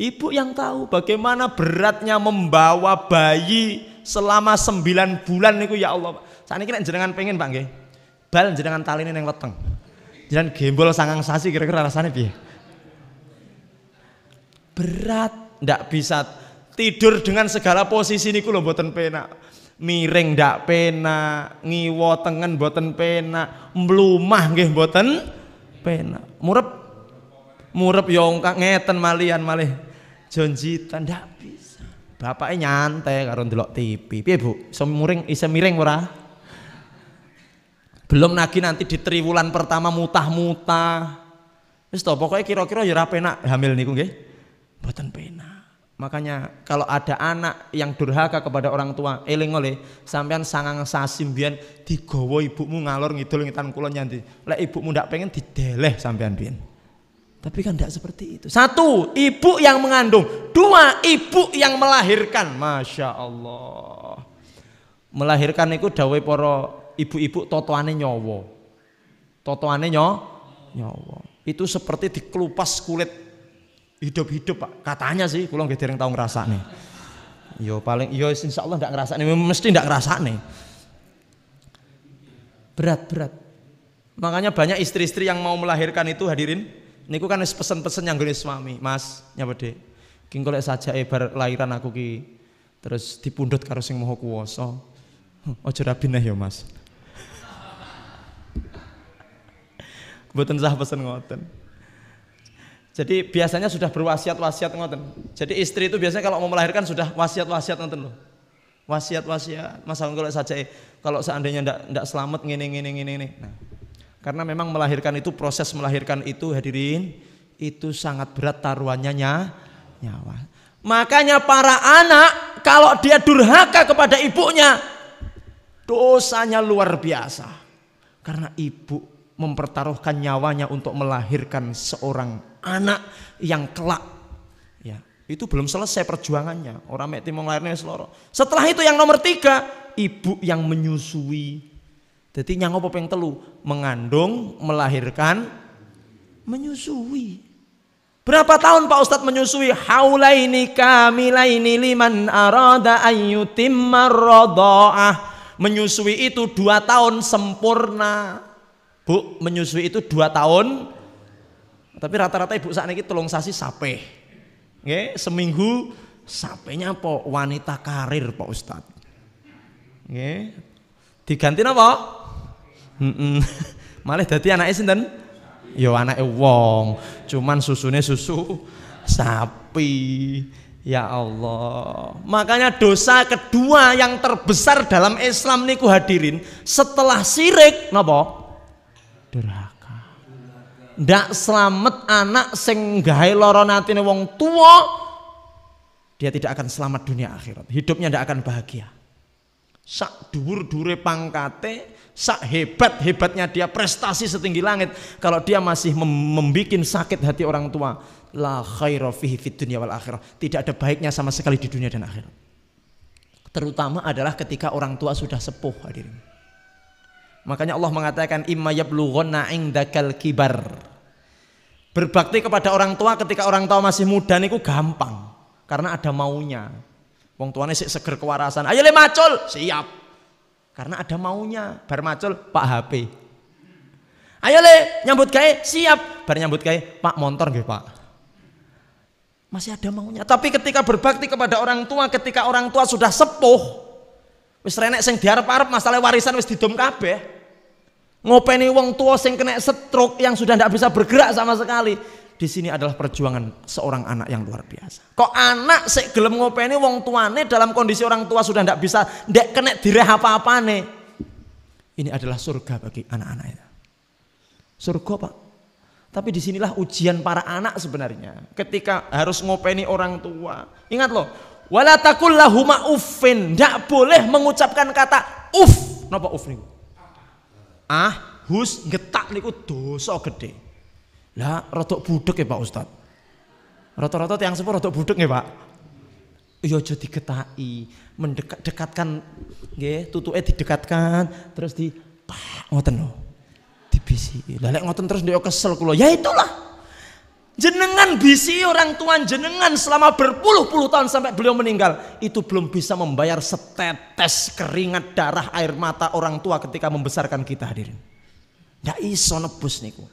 Ibu yang tahu bagaimana beratnya membawa bayi selama 9 bulan niku ya Allah. Sakniki nek jenengan pengen, Pak nggih. Bal jenengan taline ning weteng. Jenengan gembol 9 sasi kira-kira rasane piye? Berat, ndak bisa tidur dengan segala posisi niku lho mboten penak. Miring ndak penak, ngiwo tengen mboten penak, mlumah nggih mboten penak. Murep ya ngeten malian malih jonjitan ndak bisa. Bapake nyantai karo ndelok TV. Piye, Bu? Iso miring ora? Belum lagi nanti di triwulan pertama mutah-mutah. Wis to pokoke kira-kira ya ora penak hamil niku nggih. Mboten penak. Makanya kalau ada anak yang durhaka kepada orang tua, eling oleh sampean 9 sasi mbiyen digawa ibumu ngalor ngidul ngitan kulon nyanti. Lek ibumu ndak pengen dideleh sampean mbiyen. Tapi kan ndak seperti itu. 1, ibu yang mengandung. 2, ibu yang melahirkan. Masya Allah. Melahirkan itu dawuh para ibu-ibu totoane nyawa. Totoane nyawa. Itu seperti dikelupas kulit hidup-hidup, Pak. Katanya sih, kula nggih dereng tau ngrasakne. Yo paling yo insyaallah ndak ngrasakne, mesti ndak ngrasakne. Berat. Makanya banyak istri-istri yang mau melahirkan itu hadirin, niku kan wis pesen-pesen yang nggone suami, Mas, nyapa Dek. Ki engko lek sajake bar lahiran aku ki terus dipundhut karo sing Maha Kuwasa. Aja rabi neh ya, Mas. Mboten sah pesen ngoten. Jadi biasanya sudah berwasiat-wasiat ngoten. Jadi istri itu biasanya kalau mau melahirkan sudah wasiat-wasiat ngoten loh. Wasiat-wasiat. Masalah kalau saja kalau seandainya ndak selamat ngene. Nah, karena memang melahirkan itu proses melahirkan itu hadirin itu sangat berat taruhannya nyawa. Makanya para anak kalau dia durhaka kepada ibunya dosanya luar biasa. Karena ibu mempertaruhkan nyawanya untuk melahirkan seorang anak yang kelak ya itu belum selesai perjuangannya. Orang mek timong lahirnya seloro. Setelah itu yang nomor 3, ibu yang menyusui. Jadi yang apa ping 3? Mengandung, melahirkan, menyusui. Berapa tahun Pak Ustadz menyusui? Haulaini kamilaini liman arada ayyutimma radha'ah. Menyusui itu 2 tahun sempurna. Bu, menyusui itu 2 tahun. Tapi rata-rata ibu saat ini 3 sasi sape. Nggih, seminggu sapenya apa? Wanita karir Pak Ustadz. Nggih. Diganti napa? Malah dadi anake sinten? Ya anake wong, cuman susune susu sapi. Ya Allah. Makanya dosa kedua yang terbesar dalam Islam niku hadirin setelah syirik napa? Durhaka. Ndak selamat anak sing gawe lara atine wong tua, dia tidak akan selamat dunia akhirat. Hidupnya ndak akan bahagia. Sak dhuwur-dhuwure pangkate, sak hebat-hebatnya dia prestasi setinggi langit, kalau dia masih membuat sakit hati orang tua, la khaira fihi fid dunya wal akhirah. Tidak ada baiknya sama sekali di dunia dan akhirat. Terutama adalah ketika orang tua sudah sepuh hadirin. Makanya Allah mengatakan imma yablughanna indakal kibar. Berbakti kepada orang tua ketika orang tua masih muda niku gampang karena ada maunya. Wong tuane sik seger kewarasan. Ayo le macul, siap. Karena ada maunya. Bar macul, Pak HP. Ayo le nyambut gawe, siap. Bar nyambut gawe, Pak motor nggih, Pak. Masih ada maunya. Tapi ketika berbakti kepada orang tua ketika orang tua sudah sepuh, wis renek sing diarep-arep masalah warisan wis didom kabeh. Ngopeni wong tua sing kena stroke yang sudah tidak bisa bergerak sama sekali. Di sini adalah perjuangan seorang anak yang luar biasa. Kok anak sik gelem ngopeni wong tuane dalam kondisi orang tua sudah tidak bisa ndek kena direh apa-apane. Ini adalah surga bagi anak-anak itu. Surga Pak. Tapi disinilah ujian para anak sebenarnya. Ketika harus ngopeni orang tua. Ingat loh. Wala taqul lahuma uffin. Tidak boleh mengucapkan kata uff. Napa uff niku? Hus getak niku dosa gede. Lah rodok budek ya Pak Ustad. Rata-rata tiyang sepuh rodok budek ya Pak. Ya aja digetaki, dekatkan nggih, tutuke didekatkan terus di ngoten lho. Dibisi. Lah lek ngoten terus ndek kesel kula. Ya itulah. Jenengan bisi orang tua jenengan selama berpuluh-puluh tahun sampai beliau meninggal, itu belum bisa membayar setetes keringat darah air mata orang tua ketika membesarkan kita, hadirin. Ndak iso nebus niku.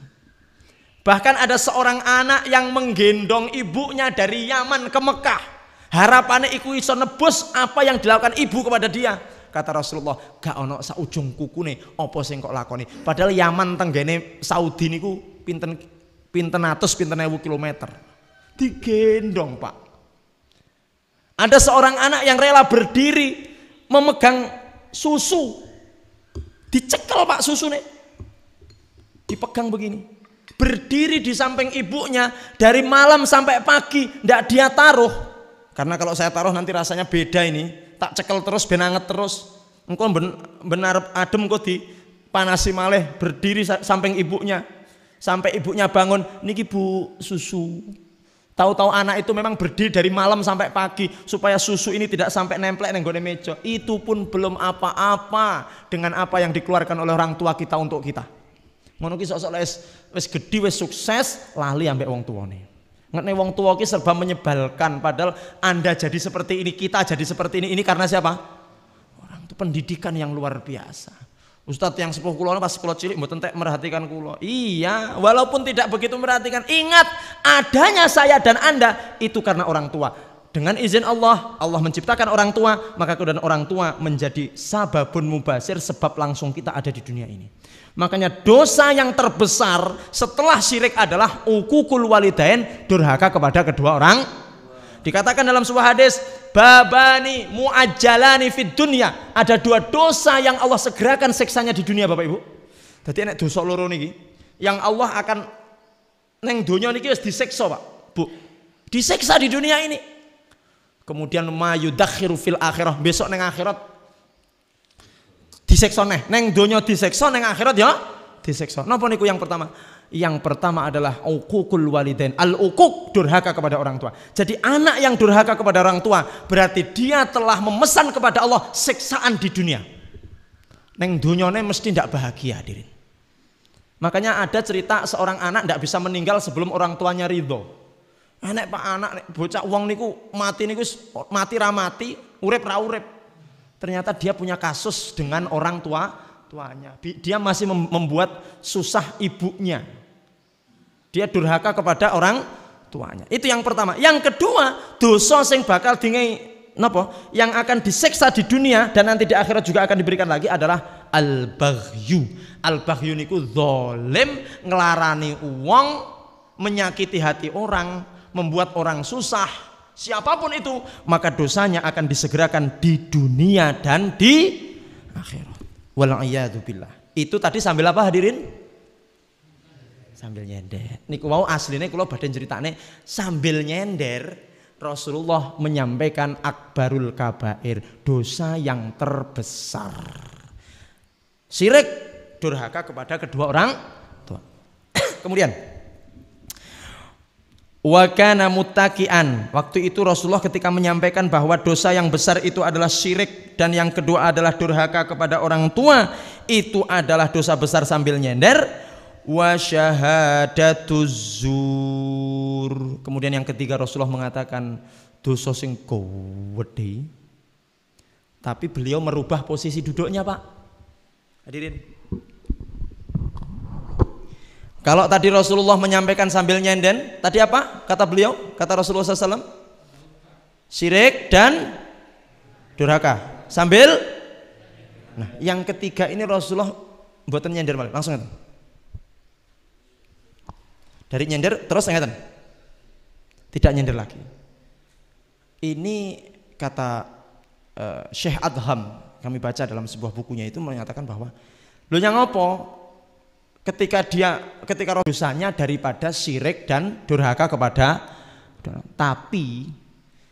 Bahkan ada seorang anak yang menggendong ibunya dari Yaman ke Mekah. Harapannya iku iso nebus apa yang dilakukan ibu kepada dia. Kata Rasulullah, gak ono sak ujung kukune apa sing kok lakoni. Padahal Yaman tenggene Saudi niku pinten ewu kilometer. Digendong Pak. Ada seorang anak yang rela berdiri memegang susu. Dicekel Pak susune. Dipegang begini. Berdiri di samping ibunya dari malam sampai pagi, ndak dia taruh. Karena kalau saya taruh nanti rasanya beda ini. Tak cekel terus ben anget terus. Engko benar adem kok dipanasi malih, berdiri samping ibunya. Sampai ibunya bangun, niki Bu susu. Tahu-tahu anak itu memang berdiri dari malam sampai pagi supaya susu ini tidak sampai nemplek nang gone meja. Itu pun belum apa-apa dengan apa yang dikeluarkan oleh orang tua kita untuk kita. Ngono ki sok-sok wis gedhi wis sukses lali ambek wong tuane. Ngerti wong tua ki serba menyebalkan, padahal Anda jadi seperti ini, kita jadi seperti ini karena siapa? Orang itu pendidikan yang luar biasa. Ustadz yang sepuh kula pas kula cilik mboten tek merhatikan kula. Iya, walaupun tidak begitu merhatikan, ingat adanya saya dan Anda itu karena orang tua. Dengan izin Allah, Allah menciptakan orang tua, maka kemudian orang tua menjadi sababun mubasir, sebab langsung kita ada di dunia ini. Makanya dosa yang terbesar setelah syirik adalah uququl walidain, durhaka kepada kedua orang. Dikatakan dalam sebuah hadis, babani muajjalani fid dunya, ada dua dosa yang Allah segerakan siksanya di dunia Bapak Ibu. Jadi enek dosa loro niki yang Allah akan neng dunia niki wis disiksa Pak, Bu. Disiksa di dunia ini. Kemudian mayudakhiru fil akhirah, besok neng akhirat diseksa neng donya diseksa, neng akhirat ya diseksa. Napa niku yang pertama? Yang pertama adalah uququl walidain. Al-uquq, durhaka kepada orang tua. Jadi anak yang durhaka kepada orang tua berarti dia telah memesan kepada Allah siksaan di dunia. Neng donyane mesti tidak bahagia, hadirin. Makanya ada cerita seorang anak tidak bisa meninggal sebelum orang tuanya ridho. Nek Pak anak bocah wong niku mati niku mati ra mati, urip ra urip. Ternyata dia punya kasus dengan orang tuanya. Dia masih membuat susah ibunya. Dia durhaka kepada orang tuanya. Itu yang pertama. Yang kedua, dosa sing bakal napa? Yang akan disiksa di dunia dan nanti di akhirat juga akan diberikan lagi adalah al-baghyu. Al-baghyu niku zalim, nglarani wong, menyakiti hati orang, membuat orang susah. Siapapun itu, maka dosanya akan disegerakan di dunia dan di akhirat. Wal'iyadu billah. Itu tadi sambil apa hadirin? Sambil nyender. Niku mau aslinya kalau badan ceritane sambil nyender, Rasulullah menyampaikan akbarul kabair, dosa yang terbesar. Syirik, durhaka kepada kedua orang tua. Kemudian wa kana muttaqian. Waktu itu Rasulullah ketika menyampaikan bahwa dosa yang besar itu adalah syirik dan yang kedua adalah durhaka kepada orang tua, itu adalah dosa besar sambil nyender. Wa syahadatuz zur. Kemudian yang ketiga Rasulullah mengatakan dosa sing gede. Tapi beliau merubah posisi duduknya, Pak. Hadirin. Kalau tadi Rasulullah menyampaikan sambil nyenden, tadi apa? Kata beliau, kata Rasulullah SAW, syirik dan durhaka. Sambil, nah yang ketiga ini Rasulullah mboten nyender malah, langsung ngeten. Dari nyender terus ngeten, tidak nyender lagi. Ini kata Syekh Adham, kami baca dalam sebuah bukunya itu menyatakan bahwa Lho yang apa? Ketika dosanya daripada syirik dan durhaka kepada, tapi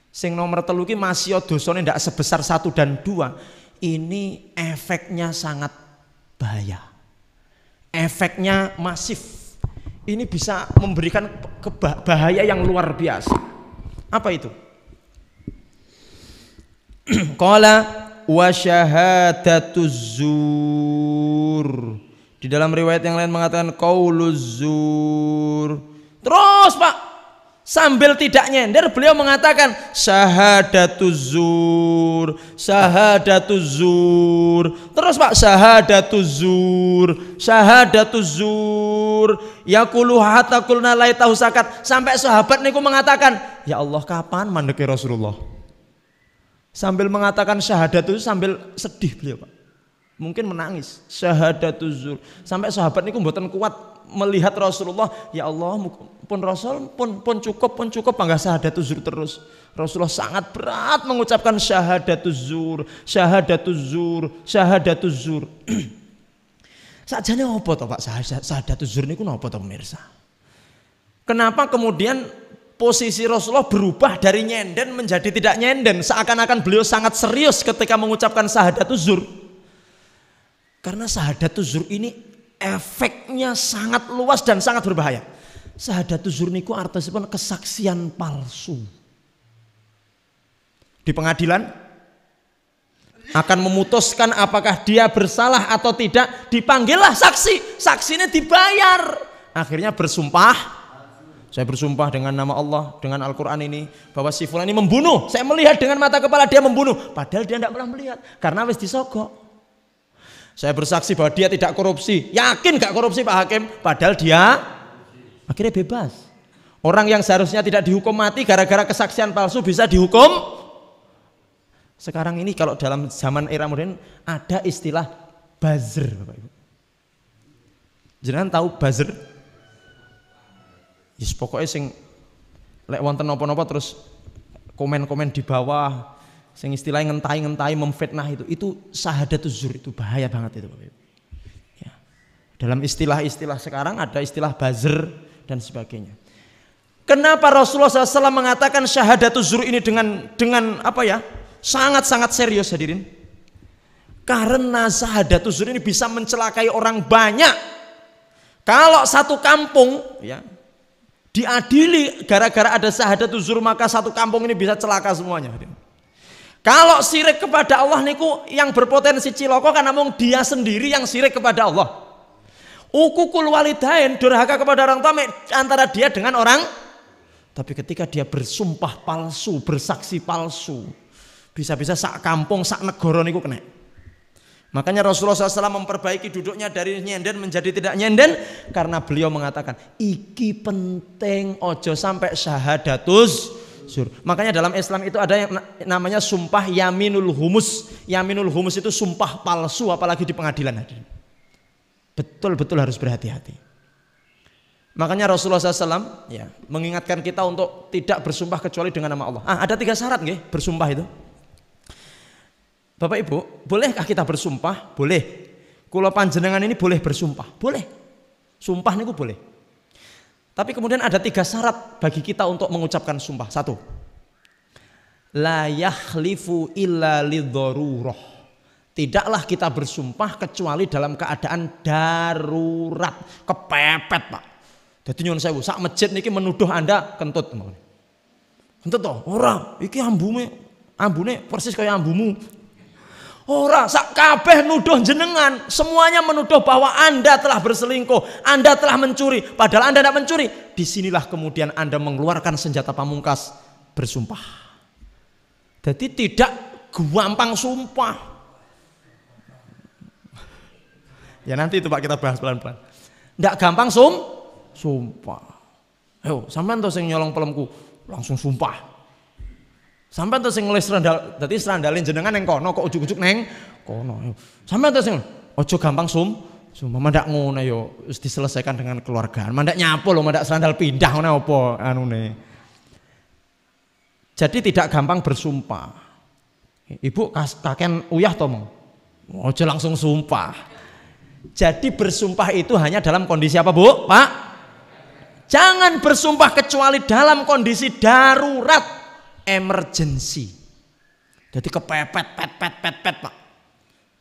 sing nomor 3 ki masih dosane ndak sebesar 1 dan 2. Ini efeknya sangat bahaya. Efeknya masif. Ini bisa memberikan bahaya yang luar biasa. Apa itu? Qala wa syahadatuz zur. Di dalam riwayat yang lain mengatakan qauluz zur. Terus Pak, sambil tidak nyender beliau mengatakan syahadatuz zur, syahadatuz zur. Terus Pak, syahadatuz zur, syahadatuz zur. Yaqulu hatta qulna laitahu sakat. Sampai sahabat niku mengatakan, "Ya Allah, kapan mandeke Rasulullah?" Sambil mengatakan syahadat itu sambil sedih beliau Pak. Mungkin menangis. Syahadatuz zur. Sampai sahabat niku mboten kuat melihat Rasulullah, ya Allah pun Rasul pun cukup panggah syahadatuz zur terus. Rasulullah sangat berat mengucapkan syahadatuz zur, syahadatuz zur, syahadatuz zur. Sakjane apa to Pak syahadatuz zur niku napa to pemirsa? Kenapa kemudian posisi Rasulullah berubah dari nyenden menjadi tidak nyenden, seakan-akan beliau sangat serius ketika mengucapkan syahadatuz zur? Karena syahadatuz zur ini efeknya sangat luas dan sangat berbahaya. Syahadatuz zur niku artinya kesaksian palsu. Di pengadilan akan memutuskan apakah dia bersalah atau tidak, dipanggillah saksi, saksinya dibayar. Akhirnya bersumpah, saya bersumpah dengan nama Allah, dengan Al-Quran ini, bahwa si fulan ini membunuh. Saya melihat dengan mata kepala dia membunuh, padahal dia tidak pernah melihat karena wis disogok. Saya bersaksi bahwa dia tidak korupsi. Yakin gak korupsi Pak Hakim? Padahal dia akhirnya bebas. Orang yang seharusnya tidak dihukum mati gara-gara kesaksian palsu bisa dihukum. Sekarang ini kalau dalam zaman era modern ada istilah buzzer Bapak Ibu. Jangan tahu buzzer? Yes, pokoknya sing lek wonten napa-napa terus komen-komen di bawah. Sing istilahnya ngentai memfitnah itu syahadatuz zur, itu bahaya banget itu Bapak Ibu. Ya. Dalam istilah-istilah sekarang ada istilah buzzer dan sebagainya. Kenapa Rasulullah SAW mengatakan syahadatuz zur ini dengan apa ya? Sangat-sangat serius hadirin. Karena syahadatuz zur ini bisa mencelakai orang banyak. Kalau satu kampung ya diadili gara-gara ada syahadatuz zur, maka satu kampung ini bisa celaka semuanya hadirin. Kalau syirik kepada Allah niku yang berpotensi cilaka karena mung dia sendiri yang syirik kepada Allah. Uququl walidain, durhaka kepada orang tua antara dia dengan orang. Tapi ketika dia bersumpah palsu, bersaksi palsu, bisa-bisa sak kampung, sak negara niku kena. Makanya Rasulullah SAW memperbaiki duduknya dari nyenden menjadi tidak nyenden karena beliau mengatakan iki penting, ojo sampai syahadatuz zur. Makanya dalam Islam itu ada yang namanya sumpah yaminul humus. Yaminul humus itu sumpah palsu, apalagi di pengadilan. Betul-betul harus berhati-hati. Makanya Rasulullah SAW ya, mengingatkan kita untuk tidak bersumpah kecuali dengan nama Allah. Ada 3 syarat nggih bersumpah itu. Bapak Ibu, bolehkah kita bersumpah? Boleh. Kula panjenengan ini boleh bersumpah, boleh. Sumpah niku boleh. Tapi kemudian ada 3 syarat bagi kita untuk mengucapkan sumpah. 1. La yakhlifu illa lidharurah. Tidaklah kita bersumpah kecuali dalam keadaan darurat, kepepet Pak. Dadi nyuwun sewu, sak masjid niki menuduh Anda kentut. Kentut toh? Ora, iki ambune persis kaya ambumu. Ora, sak kabeh nuduh jenengan, semuanya menuduh bahwa Anda telah berselingkuh, Anda telah mencuri, padahal Anda tidak mencuri. Disinilah kemudian Anda mengeluarkan senjata pamungkas, bersumpah. Jadi tidak gampang sumpah. Ya nanti itu Pak kita bahas pelan-pelan. Tidak gampang sumpah. Ayo, sampean tuh sing nyolong pelemku, langsung sumpah. Sampai tuh sing nulis serandal, dadi serandalin jenengan neng kono kok ujuk-ujuk neng kono. Sampai tuh sing ojo gampang sumpah mandak ngono yo wis diselesaikan dengan keluargaan. Mandak nyapo lho, mandak serandal pindah ngono apa anune. Jadi tidak gampang bersumpah. Ibu kakean uyah to mong. Ojo langsung sumpah. Jadi bersumpah itu hanya dalam kondisi apa, Bu? Pak? Jangan bersumpah kecuali dalam kondisi darurat, emergency. Jadi kepepet, Pak.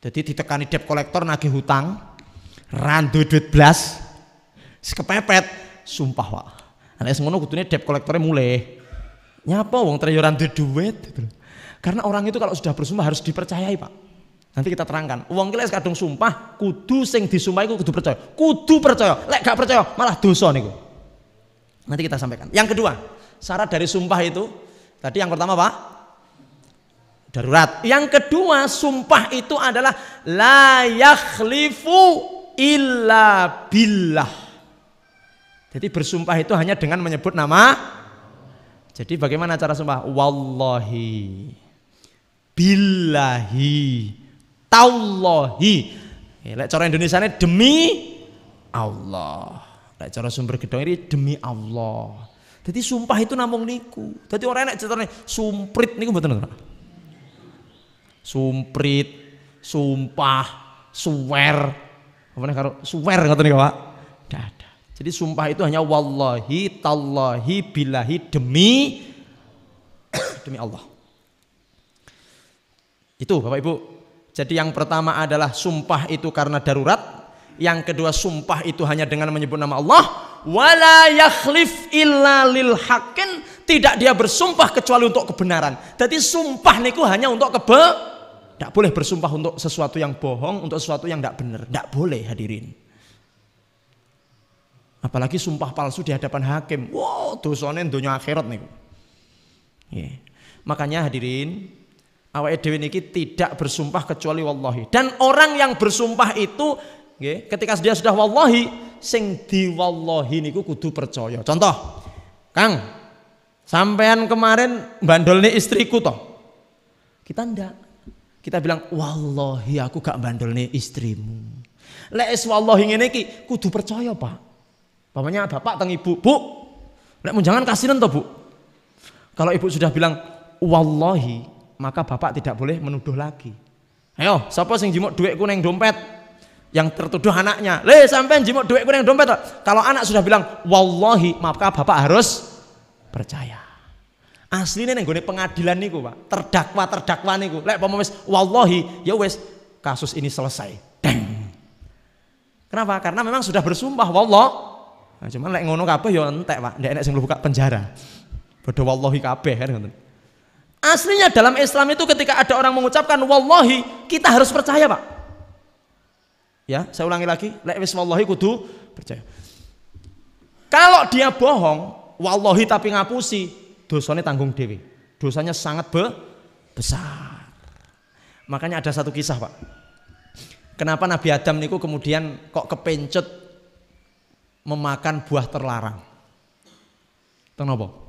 Jadi ditekani debt collector nagih hutang, randu duit blas, kepepet, sumpah Pak. Nek ngono kudune debt collectornya mulai. Nyapa wong treyo randu duit. Karena orang itu kalau sudah bersumpah harus dipercayai, Pak. Nanti kita terangkan. Wong ki lek kadung sumpah, kudu sing disumpahi kudu percaya. Kudu percaya. Lek gak percaya malah dosa niku. Nanti kita sampaikan. Yang kedua, syarat dari sumpah itu tadi yang pertama Pak, darurat. Yang kedua, sumpah itu adalah la yakhlifu illa billah. Jadi bersumpah itu hanya dengan menyebut nama. Jadi bagaimana cara sumpah? Wallahi, billahi, tallahi. Lek cara Indonesia ini demi Allah. Lek cara sumber gedong ini demi Allah. Jadi sumpah itu namung niku. Jadi orang enak ceritanya sumprit niku mboten ora. Sumprit, sumpah, swear. Apa nih karo swear ngoten niku, Pak? Tidak ada. Jadi sumpah itu hanya wallahi, tallahi, billahi demi demi Allah. Itu Bapak Ibu. Jadi yang pertama adalah sumpah itu karena darurat. Yang kedua, sumpah itu hanya dengan menyebut nama Allah. Wala yakhlif illa lil haqqin, tidak dia bersumpah kecuali untuk kebenaran. Jadi sumpah niku hanya untuk tidak boleh bersumpah untuk sesuatu yang bohong, untuk sesuatu yang tidak benar. Tidak boleh hadirin. Apalagi sumpah palsu di hadapan hakim. Wow, dosane dunia akhirat niku. Makanya hadirin, awake dhewe niki tidak bersumpah kecuali wallahi. Dan orang yang bersumpah itu ketika dia sudah wallahi, sing di wallahi niku kudu percaya. Contoh, Kang, sampean kemarin bandolne istriku toh. Kita ndak. Kita bilang wallahi aku gak bandolne istrimu. Lek wallahi ngene iki kudu percaya, Pak. Bapaknya bapak teng ibu, Bu. Lek mun jangan kasihan toh, Bu. Kalau ibu sudah bilang wallahi, maka bapak tidak boleh menuduh lagi. Ayo, siapa sing jimuk duitku neng dompet? Yang tertuduh anaknya. Sampean jimuk duitku neng dompet. Kalau anak sudah bilang wallahi, maka bapak harus percaya. Aslinya neng gone pengadilan niku, Pak. Terdakwa niku. Lek pomo wis wallahi, ya wis kasus ini selesai. Deng. Kenapa? Karena memang sudah bersumpah wallah. Nah, cuman lek ngono kabeh ya entek, Pak. Ndek enek sing buka penjara. Bodoh wallahi kabeh kan ngoten. Aslinya dalam Islam itu ketika ada orang mengucapkan wallahi, kita harus percaya, Pak. Ya, saya ulangi lagi, lek wis wallahi kudu percaya. Kalau dia bohong, wallahi tapi ngapusi, dosanya tanggung dewi. Dosanya sangat besar. Makanya ada satu kisah, Pak. Kenapa Nabi Adam niku kemudian kok kepencut memakan buah terlarang? Kenapa?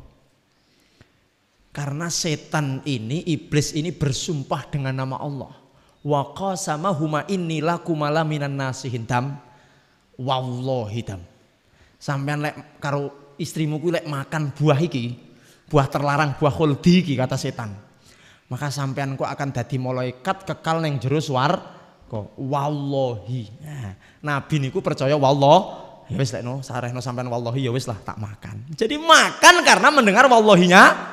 Karena setan ini, iblis ini bersumpah dengan nama Allah. Wa qasamahuma inni lakumala minan nasihin dam. Wallahi dam. Sampean lek karo istrimu ku lek makan buah iki, buah terlarang, buah khuldi iki kata setan. Maka sampean ku akan dadi malaikat kekal ning jero swarga. Wallahi. Nah, Nabi niku percaya wallah. Ya wis lek no sarehno sampean wallahi ya wis lah tak makan. Jadi makan karena mendengar wallahinya.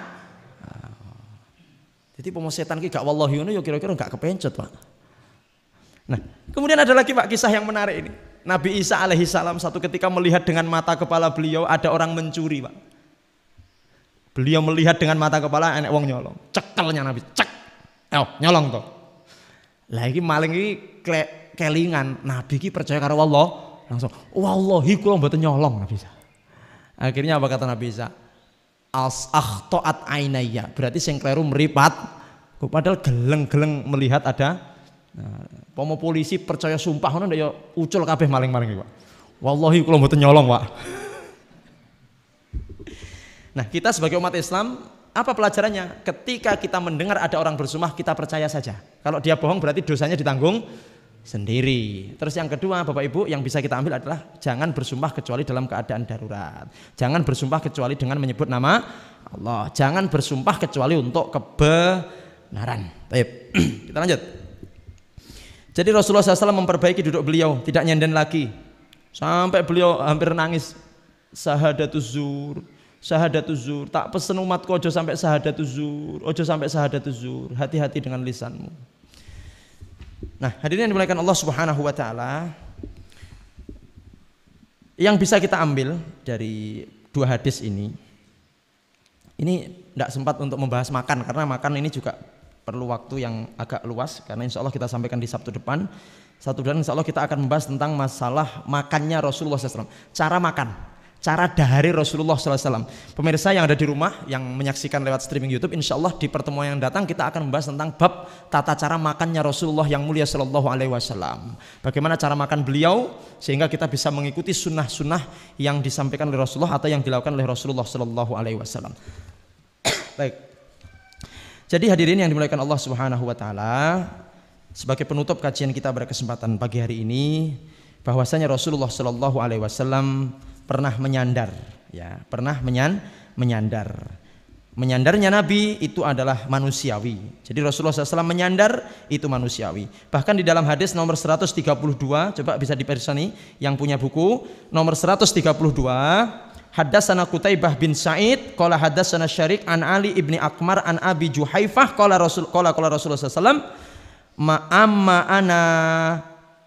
Jadi pomo setan ki gak wallahi ngono ya kira-kira gak kepencet, Pak. Nah, kemudian ada lagi, Pak, kisah yang menarik ini. Nabi Isa alaihi salam satu ketika melihat dengan mata kepala beliau ada orang mencuri, Pak. Beliau melihat dengan mata kepala enek wong nyolong. Cekelnya Nabi, cek. Nyolong to. Lah iki maling iki kelingan, Nabi ki percaya karo Allah, langsung wallahi kula mboten nyolong Nabi Isa. Akhirnya apa kata Nabi Isa? As akhtoat ainaya, berarti sing kleru meripat. Padahal geleng-geleng melihat ada. Nah, pomo polisi percaya sumpah ngono ndak ya ucul kabeh maling-maling iki, Pak. Wallahi kula mboten nyolong, Pak. Nah, kita sebagai umat Islam, apa pelajarannya? Ketika kita mendengar ada orang bersumpah, kita percaya saja. Kalau dia bohong berarti dosanya ditanggung sendiri. Terus yang kedua, Bapak Ibu, yang bisa kita ambil adalah jangan bersumpah kecuali dalam keadaan darurat. Jangan bersumpah kecuali dengan menyebut nama Allah. Jangan bersumpah kecuali untuk kebenaran. Baik, kita lanjut. Jadi Rasulullah SAW memperbaiki duduk beliau, tidak nyenden lagi. Sampai beliau hampir nangis. Sahadatuz zur, tak pesen umatku ojo sampai sahadatuz zur, hati-hati dengan lisanmu. Nah, hadirin yang dimuliakan Allah Subhanahu wa taala, yang bisa kita ambil dari dua hadis ini tidak sempat untuk membahas makan, karena makan ini juga perlu waktu yang agak luas, karena insya Allah kita sampaikan di Sabtu depan. Sabtu depan insya Allah kita akan membahas tentang masalah makannya Rasulullah SAW, cara makan, cara dahari Rasulullah SAW. Pemirsa yang ada di rumah yang menyaksikan lewat streaming YouTube, insya Allah di pertemuan yang datang kita akan membahas tentang bab tata cara makannya Rasulullah yang mulia Sallallahu Alaihi Wasallam. Bagaimana cara makan beliau sehingga kita bisa mengikuti sunnah-sunnah yang disampaikan oleh Rasulullah atau yang dilakukan oleh Rasulullah Sallallahu Alaihi Wasallam. Baik. Jadi hadirin yang dimuliakan Allah Subhanahu wa taala, sebagai penutup kajian kita pada kesempatan pagi hari ini, bahwasanya Rasulullah Shallallahu alaihi wasallam pernah menyandar, ya, pernah menyandar. Menyandarnya Nabi itu adalah manusiawi. Jadi Rasulullah SAW menyandar itu manusiawi. Bahkan di dalam hadis nomor 132, coba bisa dipersani yang punya buku, nomor 132, Haddatsana Qutaibah bin Sa'id qala haddatsana Syarik an Ali ibni Akmar an Abi Juhaifah qala Rasulullah sallallahu amma ana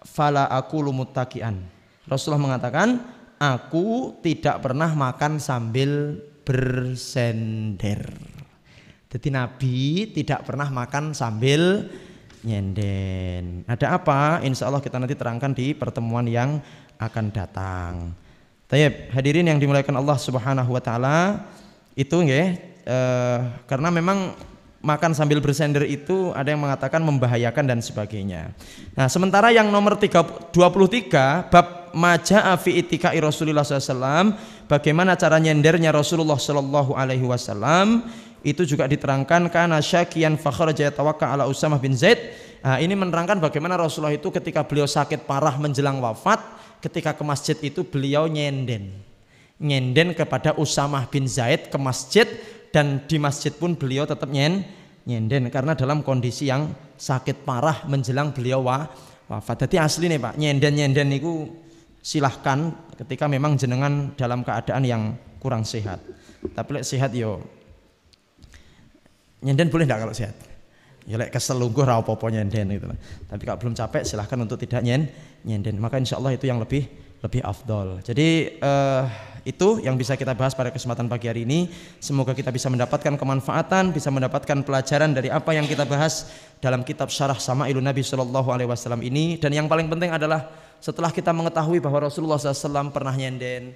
fala aqulu muttaqian. Rasulullah mengatakan, aku tidak pernah makan sambil bersender. Jadi Nabi tidak pernah makan sambil nyenden. Ada apa? Insya Allah kita nanti terangkan di pertemuan yang akan datang. Tayyib, hadirin yang dimuliakan Allah Subhanahu wa taala, itu nggih, karena memang makan sambil bersender itu ada yang mengatakan membahayakan dan sebagainya. Nah, sementara yang nomor 23 bab majaa fi ittiqai Rasulullah SAW, bagaimana cara nyendernya Rasulullah sallallahu alaihi wasallam, itu juga diterangkan karena syakian fakhraja yatawakka ala Usamah bin Zaid. Nah, ini menerangkan bagaimana Rasulullah itu ketika beliau sakit parah menjelang wafat, ketika ke masjid itu beliau nyenden kepada Usamah bin Zaid ke masjid, dan di masjid pun beliau tetap nyenden karena dalam kondisi yang sakit parah menjelang beliau wafat. Jadi asli nih Pak, nyenden itu silahkan ketika memang jenengan dalam keadaan yang kurang sehat. Tapi lek sehat yo nyenden boleh enggak kalau sehat? Ya lek kesel lungguh ra apa-apa nyenden gitu. Tapi kalau belum capek silahkan untuk tidak nyenden. Maka insya Allah itu yang lebih afdol. Jadi itu yang bisa kita bahas pada kesempatan pagi hari ini. Semoga kita bisa mendapatkan kemanfaatan, bisa mendapatkan pelajaran dari apa yang kita bahas dalam kitab Syarah Sama'ilun Nabi Sallallahu Alaihi Wasallam ini. Dan yang paling penting adalah setelah kita mengetahui bahwa Rasulullah SAW pernah nyenden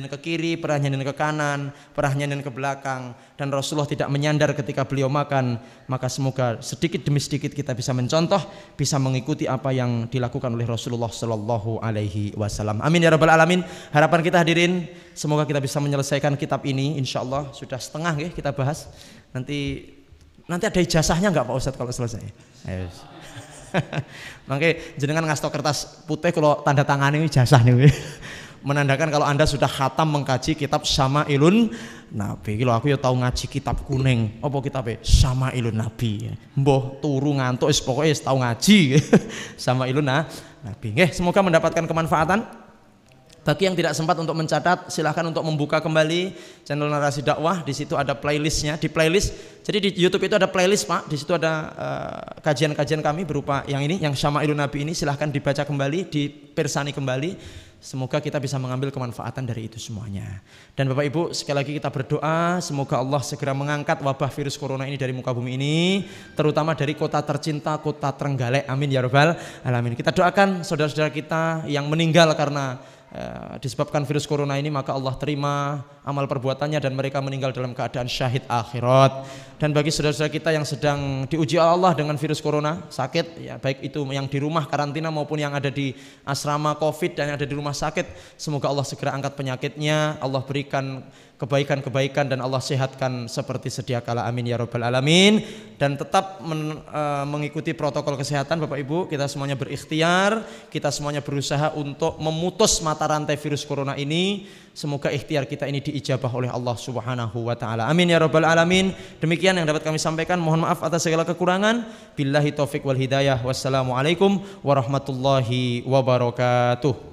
ke kiri, pernah nyenden ke kanan, pernah nyenden ke belakang, dan Rasulullah tidak menyandar ketika beliau makan, maka semoga sedikit demi sedikit kita bisa mencontoh, bisa mengikuti apa yang dilakukan oleh Rasulullah Sallallahu Alaihi Wasallam. Amin ya rabbal alamin. Harapan kita hadirin, semoga kita bisa menyelesaikan kitab ini. Insya Allah sudah setengah ya kita bahas. Nanti ada ijazahnya nggak Pak Ustadz kalau selesai? Ayo. Makanya jenengan ngasih kertas putih kalau tanda tangan ini ijazah nih, menandakan kalau Anda sudah khatam mengkaji kitab Sama'ilun Nabi. Kalau aku ya tahu ngaji kitab kuning, apa kitabnya Sama'ilun Nabi. Mbah turu ngantuk wis pokoke wis tahu ngaji Sama'ilun Nabi. Nggih, semoga mendapatkan kemanfaatan. Bagi yang tidak sempat untuk mencatat, silahkan untuk membuka kembali channel Narasi Dakwah. Di situ ada playlistnya, di playlist. Jadi di YouTube itu ada playlist Pak. Di situ ada kajian-kajian kami berupa yang ini, yang Syama'ilun Nabi ini. Silahkan dibaca kembali, dipersani kembali. Semoga kita bisa mengambil kemanfaatan dari itu semuanya. Dan Bapak Ibu, sekali lagi kita berdoa semoga Allah segera mengangkat wabah virus corona ini dari muka bumi ini, terutama dari kota tercinta, kota Trenggalek. Amin ya rabbal alamin. Kita doakan saudara-saudara kita yang meninggal karena disebabkan virus corona ini, maka Allah terima amal perbuatannya dan mereka meninggal dalam keadaan syahid akhirat. Dan bagi saudara-saudara kita yang sedang diuji Allah dengan virus corona, sakit ya, baik itu yang di rumah karantina maupun yang ada di asrama Covid dan yang ada di rumah sakit, semoga Allah segera angkat penyakitnya, Allah berikan kebaikan-kebaikan dan Allah sehatkan seperti sedia kala. Amin ya rabbal alamin. Dan tetap mengikuti protokol kesehatan Bapak Ibu. Kita semuanya berikhtiar, kita semuanya berusaha untuk memutus mata mata rantai virus corona ini. Semoga ikhtiar kita ini diijabah oleh Allah Subhanahu wa taala. Amin ya rabbal alamin. Demikian yang dapat kami sampaikan. Mohon maaf atas segala kekurangan. Billahi taufik wal hidayah. Wassalamualaikum warahmatullahi wabarakatuh.